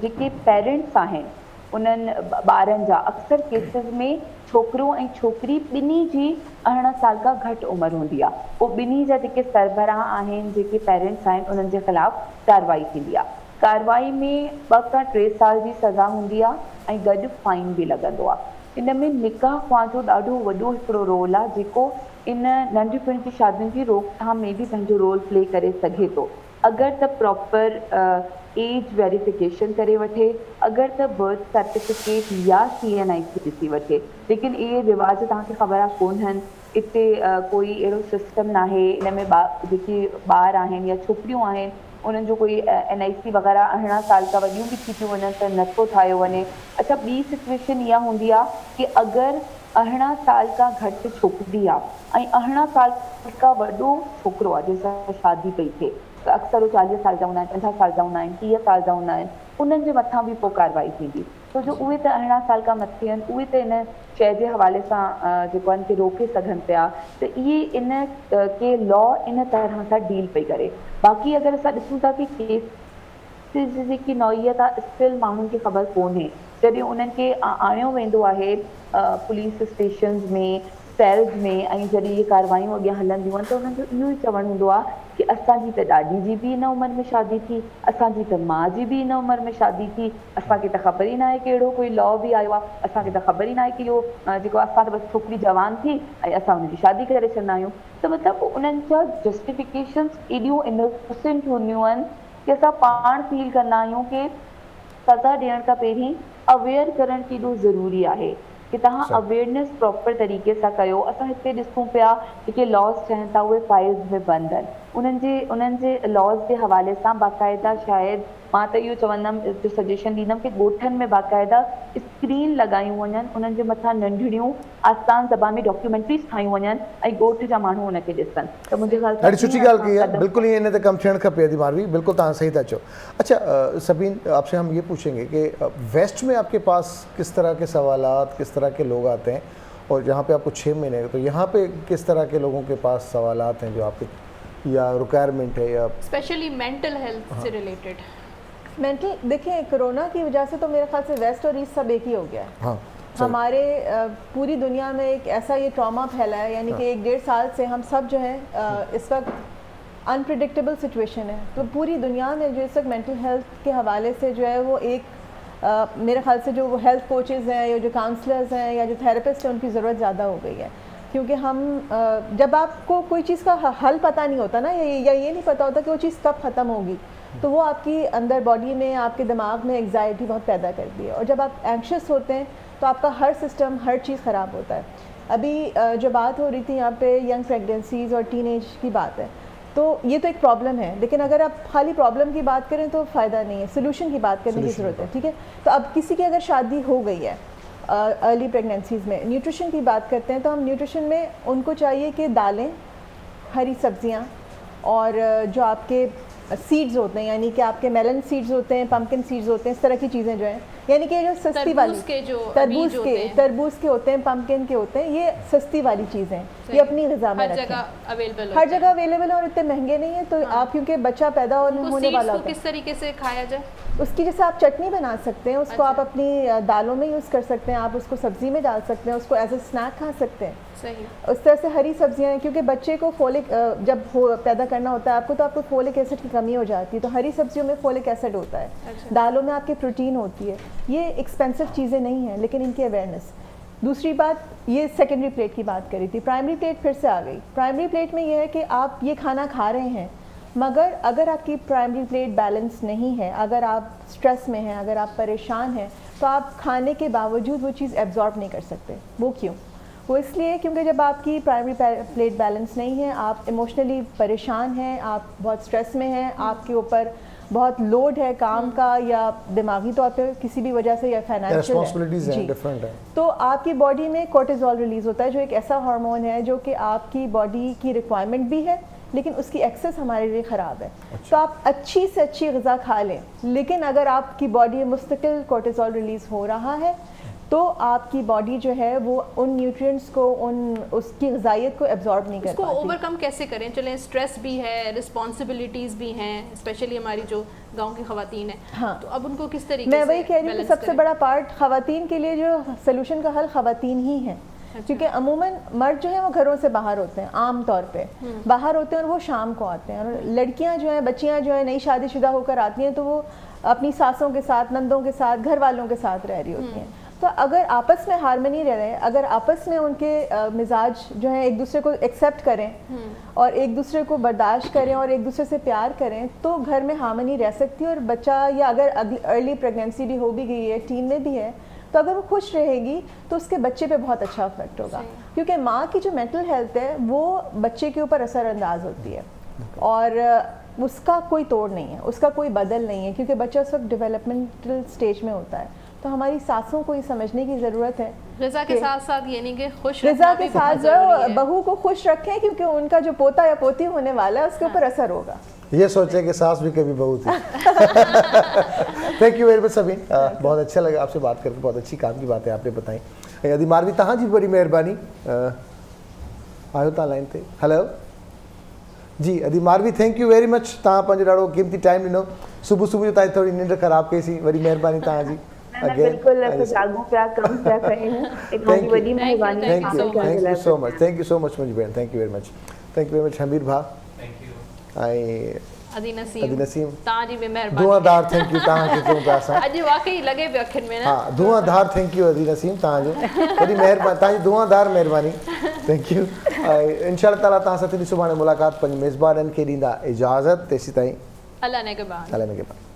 जेके पेरेंट्स आहिनि उन्हनि ॿारनि जा अक्सर केसिस में छोकिरो ऐं छोकिरी ॿिन्ही जी 18 साल खां घटि उमिरि हूंदी आहे। पोइ ॿिन्ही जा जेके सरबराह आहिनि जेके पेरेंट्स आहिनि उन्हनि जे ख़िलाफ़ कार्रवाई थींदी आहे। कार्रवाई में 2 खां 3 साल जी सज़ा हूंदी आहे ऐं गॾु फाइन बि लॻंदो आहे। इन में निकाह ख़्वाह जो ॾाढो वॾो हिकिड़ो रोल आहे जेको इन नंढपिण जी शादियुनि जी रोकथाम में बि पंहिंजो रोल प्ले करे सघे थो। अगरि त प्रॉपर एज वेरिफिकेशन करे वठे, अगरि त बर्थ सर्टिफिकेट या CNIC ॾिसी वठे, लेकिन इहे रिवाज तव्हांखे ख़बर आहे कोन्हनि। हिते कोई अहिड़ो सिस्टम न आहे। इन में जेके ॿार आहिनि या छोकिरियूं आहिनि उन्हनि जो कोई NIC वग़ैरह 18 साल खां वॾियूं बि थी थियूं वञनि त नथो ठाहियो वञे। अच्छा, ॿी सिचुएशन इहा हूंदी आहे कि अगरि 18 साल खां घटि छोकिरी आहे ऐं 18 साल खां वॾो छोकिरो आहे जंहिंसां शादी पई थिए, त अक्सर उहे 40 साल जा हूंदा आहिनि, 50 साल जा हूंदा आहिनि, 30 साल जा हूंदा आहिनि, उन्हनि जे मथां बि पोइ कार्रवाई थींदी, छो जो उहे त 18 साल खां मथे आहिनि। उहे त इन शइ जे हवाले सां जेको आहे खे रोके सघनि पिया। त इहे इन के लॉ इन तरह सां डील पई करे। बाक़ी अगरि असां ॾिसूं था कि केसिस जी जेकी नौइयत आहे स्टिल माण्हुनि खे ख़बर कोन्हे। जॾहिं उन्हनि खे आणियो वेंदो आहे पुलिस स्टेशन्स में, सेल्स में, ऐं जॾहिं इहे कार्रवायूं अॻियां हलंदियूं आहिनि त उन्हनि जो इहो ई चवणु हूंदो आहे कि असांजी त ॾाॾी जी बि इन उमिरि में शादी थी, असांजी त माउ जी बि इन उमिरि में शादी थी, असांखे त ख़बर ई न आहे कि अहिड़ो कोई लॉ बि आयो आहे, असांखे त ख़बर ई न आहे कि इहो जेको असां त बसि छोकिरी जवान थी ऐं असां हुनजी शादी करे छॾंदा आहियूं। त मतिलबु उन्हनि जा जस्टिफिकेशन्स एॾियूं इनोसेंट हूंदियूं आहिनि कि असां पाण फील कंदा आहियूं कि सज़ा ॾियण खां पहिरीं अवेयर करणु केॾो ज़रूरी आहे कि तव्हां अवेयरनेस प्रॉपर तरीक़े सां कयो। असां हिते ॾिसूं पिया जेके लॉस ठहनि था उहे फाइल्स में बंदि आहिनि। उन्हनि जे लॉस जे हवाले सां बाक़ाइदा शायदि मां त इहो चवंदमि सजेशन ॾींदमि कि ॻोठनि में बाक़ाइदा स्क्रीन लॻायूं वञनि, उन्हनि जे मथां नंढड़ियूं आसान ज़बान में डॉक्यूमेंट्रीज़ ठाहियूं वञनि ऐं ॻोठ जा माण्हू उनखे ॾिसनि। त मुंहिंजे ख़्याल सां ॾाढी सुठी ॻाल्हि कई आहे, बिल्कुल ही इन ते कमु थियणु खपे मारवी, बिल्कुल तव्हां सही था चओ। अच्छा सबीन, आपसे हम ये पूछेंगे कि वेस्ट में आपके पास किस तरह के सवालात, किस तरह के लोग आते हैं, और जहाँ पे आपको 6 महीने, तो यहाँ पे किस तरह के लोगों के पास सवालात हैं जो आपके या रिक्वायरमेंट है या स्पेशली मेंटल हेल्थ से रिलेटेड? मेंटल, देखिए कोरोना की वजह से तो मेरे ख्याल से वेस्ट और ईस्ट सब एक ही हो गया है। हाँ, हमारे पूरी दुनिया में एक ऐसा ये ट्रॉमा फैला है, यानी कि 1-1.5 साल से हम सब जो है इस वक्त अनप्रिडिक्टेबल सिचुएशन है। तो पूरी दुनिया में जो इस वक्त मेंटल हेल्थ के हवाले से जो है वो एक मेरे ख्याल से जो हेल्थ कोचेज़ हैं या जो काउंसलर्स हैं या जो थेरेपिस्ट हैं उनकी ज़रूरत ज़्यादा हो गई है। क्योंकि हम जब आपको कोई चीज़ का हल पता नहीं होता ना, या ये नहीं पता होता कि वो चीज़ कब ख़त्म होगी, तो वो आपकी अंदर बॉडी में, आपके दिमाग में एंग्जाइटी बहुत पैदा करती है। और जब आप एंग्शियस होते हैं तो आपका हर सिस्टम, हर चीज़ ख़राब होता है। ابھی جو بات ہو رہی تھی یہاں پہ ینگ پریگننسیز اور ٹین ایج کی بات ہے, تو یہ تو ایک پرابلم ہے, لیکن اگر آپ خالی پرابلم کی بات کریں تو فائدہ نہیں ہے, سلوشن کی بات کرنے کی ضرورت ہے. ٹھیک ہے, تو اب کسی کی اگر شادی ہو گئی ہے ارلی پریگننسیز میں, نیوٹریشن کی بات کرتے ہیں, تو ہم نیوٹریشن میں ان کو چاہیے کہ دالیں, ہری سبزیاں, اور جو آپ کے سیڈز ہوتے ہیں, یعنی کہ آپ کے میلن سیڈز ہوتے ہیں, پمپکن سیڈز ہوتے ہیں, اس طرح کی چیزیں جو ہیں, یعنی کہ جو سستی والی تربوز کے ہوتے ہیں, پمپکن کے ہوتے ہیں, یہ سستی والی چیزیں, یہ اپنی غذا میں رکھیں, ہر جگہ اویلیبل ہے اور اتنے مہنگے نہیں ہیں. تو آپ کیونکہ بچہ پیدا ہونے والا ہوتا ہے, کس طریقے سے کھایا جائے, اس کی جیسے آپ چٹنی بنا سکتے ہیں, اس کو آپ اپنی دالوں میں یوز کر سکتے ہیں, آپ اس کو سبزی میں ڈال سکتے ہیں, اس کو ایز اے اسنیک کھا سکتے ہیں. اس طرح سے ہری سبزیاں ہیں, کیونکہ بچے کو فولک جب پیدا کرنا ہوتا ہے آپ کو, تو آپ کو فولک ایسڈ کی کمی ہو جاتی ہے, تو ہری سبزیوں میں فولک ایسڈ ہوتا ہے, دالوں میں آپ کی پروٹین ہوتی ہے. یہ ایکسپینسو چیزیں نہیں ہیں, لیکن ان کی اویئرنیس. دوسری بات, یہ سیکنڈری پلیٹ کی بات کری تھی, پرائمری پلیٹ پھر سے آ گئی. پرائمری پلیٹ میں یہ ہے کہ آپ یہ کھانا کھا رہے ہیں, مگر اگر آپ کی پرائمری پلیٹ بیلنس نہیں ہے, اگر آپ اسٹریس میں ہیں, اگر آپ پریشان ہیں, تو آپ کھانے کے باوجود وہ چیز ایبزارب نہیں کر سکتے. وہ کیوں؟ وہ اس لیے کیونکہ جب آپ کی پرائمری پلیٹ بیلنس نہیں ہے, آپ ایموشنلی پریشان ہیں, آپ بہت اسٹریس میں ہیں, آپ کے اوپر بہت لوڈ ہے کام کا, یا دماغی طور پہ کسی بھی وجہ سے, یا فائنینشیل ہے, تو آپ کی باڈی میں کورٹیزول ریلیز ہوتا ہے, جو ایک ایسا ہارمون ہے جو کہ آپ کی باڈی کی ریکوائرمنٹ بھی ہے, لیکن اس کی ایکسیس ہمارے لیے خراب ہے. تو آپ اچھی سے اچھی غذا کھا لیں, لیکن اگر آپ کی باڈی میں مستقل کورٹیزول ریلیز ہو رہا ہے, تو آپ کی باڈی جو ہے وہ ان نیوٹرینٹس کو, اس کی غذائیت کو ایبزارب نہیں کر پاتی. اس کو اوور کم کیسے کریں؟ چلیں اسٹریس بھی ہے, رسپانسبلٹیز بھی ہیں, اسپیشلی ہماری جو گاؤں کی خواتین ہیں, ہاں, تو اب ان کو کس طریقے سے, میں وہی کہہ رہی ہوں کہ سب سے بڑا پارٹ خواتین کے لیے جو سلوشن کا حل خواتین ہی ہیں. کیونکہ عموماً مرد جو ہیں وہ گھروں سے باہر ہوتے ہیں, عام طور پہ باہر ہوتے ہیں, اور وہ شام کو آتے ہیں, اور لڑکیاں جو ہیں, بچیاں جو ہیں, نئی شادی شدہ ہو کر آتی ہیں, تو وہ اپنی ساسوں کے ساتھ, نندوں کے ساتھ, گھر والوں کے ساتھ رہ رہی ہوتی ہیں. تو اگر آپس میں ہارمنی رہ رہے, اگر آپس میں ان کے مزاج جو ہیں ایک دوسرے کو ایکسیپٹ کریں, اور ایک دوسرے کو برداشت کریں, اور ایک دوسرے سے پیار کریں, تو گھر میں ہارمنی رہ سکتی ہے. اور بچہ, یا اگر ارلی پریگنینسی بھی ہو بھی گئی ہے, ٹین میں بھی ہے, تو اگر وہ خوش رہے گی تو اس کے بچے پہ بہت اچھا افیکٹ ہوگا. کیونکہ ماں کی جو مینٹل ہیلتھ ہے وہ بچے کے اوپر اثر انداز ہوتی ہے, اور اس کا کوئی توڑ نہیں ہے, اس کا کوئی بدل نہیں ہے, کیونکہ بچہ اس وقت ڈیولپمنٹل سٹیج میں ہوتا ہے. تو ہماری ساسوں کو یہ سمجھنے کی ضرورت ہے, غذا کے ساتھ ساتھ یعنی کہ خوش غذا کے ساتھ بہو کو خوش رکھیں, کیونکہ ان کا جو پوتا یا پوتی ہونے والا ہے اس کے اوپر اثر ہوگا. یہ سوچیں کہ ساس بھی کبھی بہو تھی. تھینک یو ویری مچ سبین, بہت اچھا لگا آپ سے بات کر کے, بہت اچھی کام کی باتیں آپ نے بتائیں. ادی ماروی تہاں جی بڑی مہربانی, آयो तव्हां लाइन ते. हेलो जी अदी मारवी, थैंक यू वेरी मच, तव्हां पंहिंजो ॾाढो क़ीमती टाइम ॾिनो. सुबुह सुबुह जो तव्हां थोरी निंड ख़राबु कईसीं, वरी महिरबानी तव्हांजी. Thank you so much, thank you so much मुंहिंजी भेण, thank you very much, thank you very much Hamir भाउ. ऐं अदी नसीम तव्हांजी बि महिरबानी, धुआंधार थैंक यू तव्हांखे चऊं पिया असां. अॼु वाकई लॻे पियो अखियुनि में, हा धुआंधार थैंक यू अदी नसीम, तव्हांजो वॾी महिरबानी, तव्हांजी धुआंधार महिरबानी, थैंक यू. ऐं इंशाअल्लाह ताला तव्हां सां थी सुभाणे मुलाक़ात. पंहिंजे मेज़बाननि खे ॾींदा इजाज़त, तेसीं ताईं अल्लाह ने के बाद.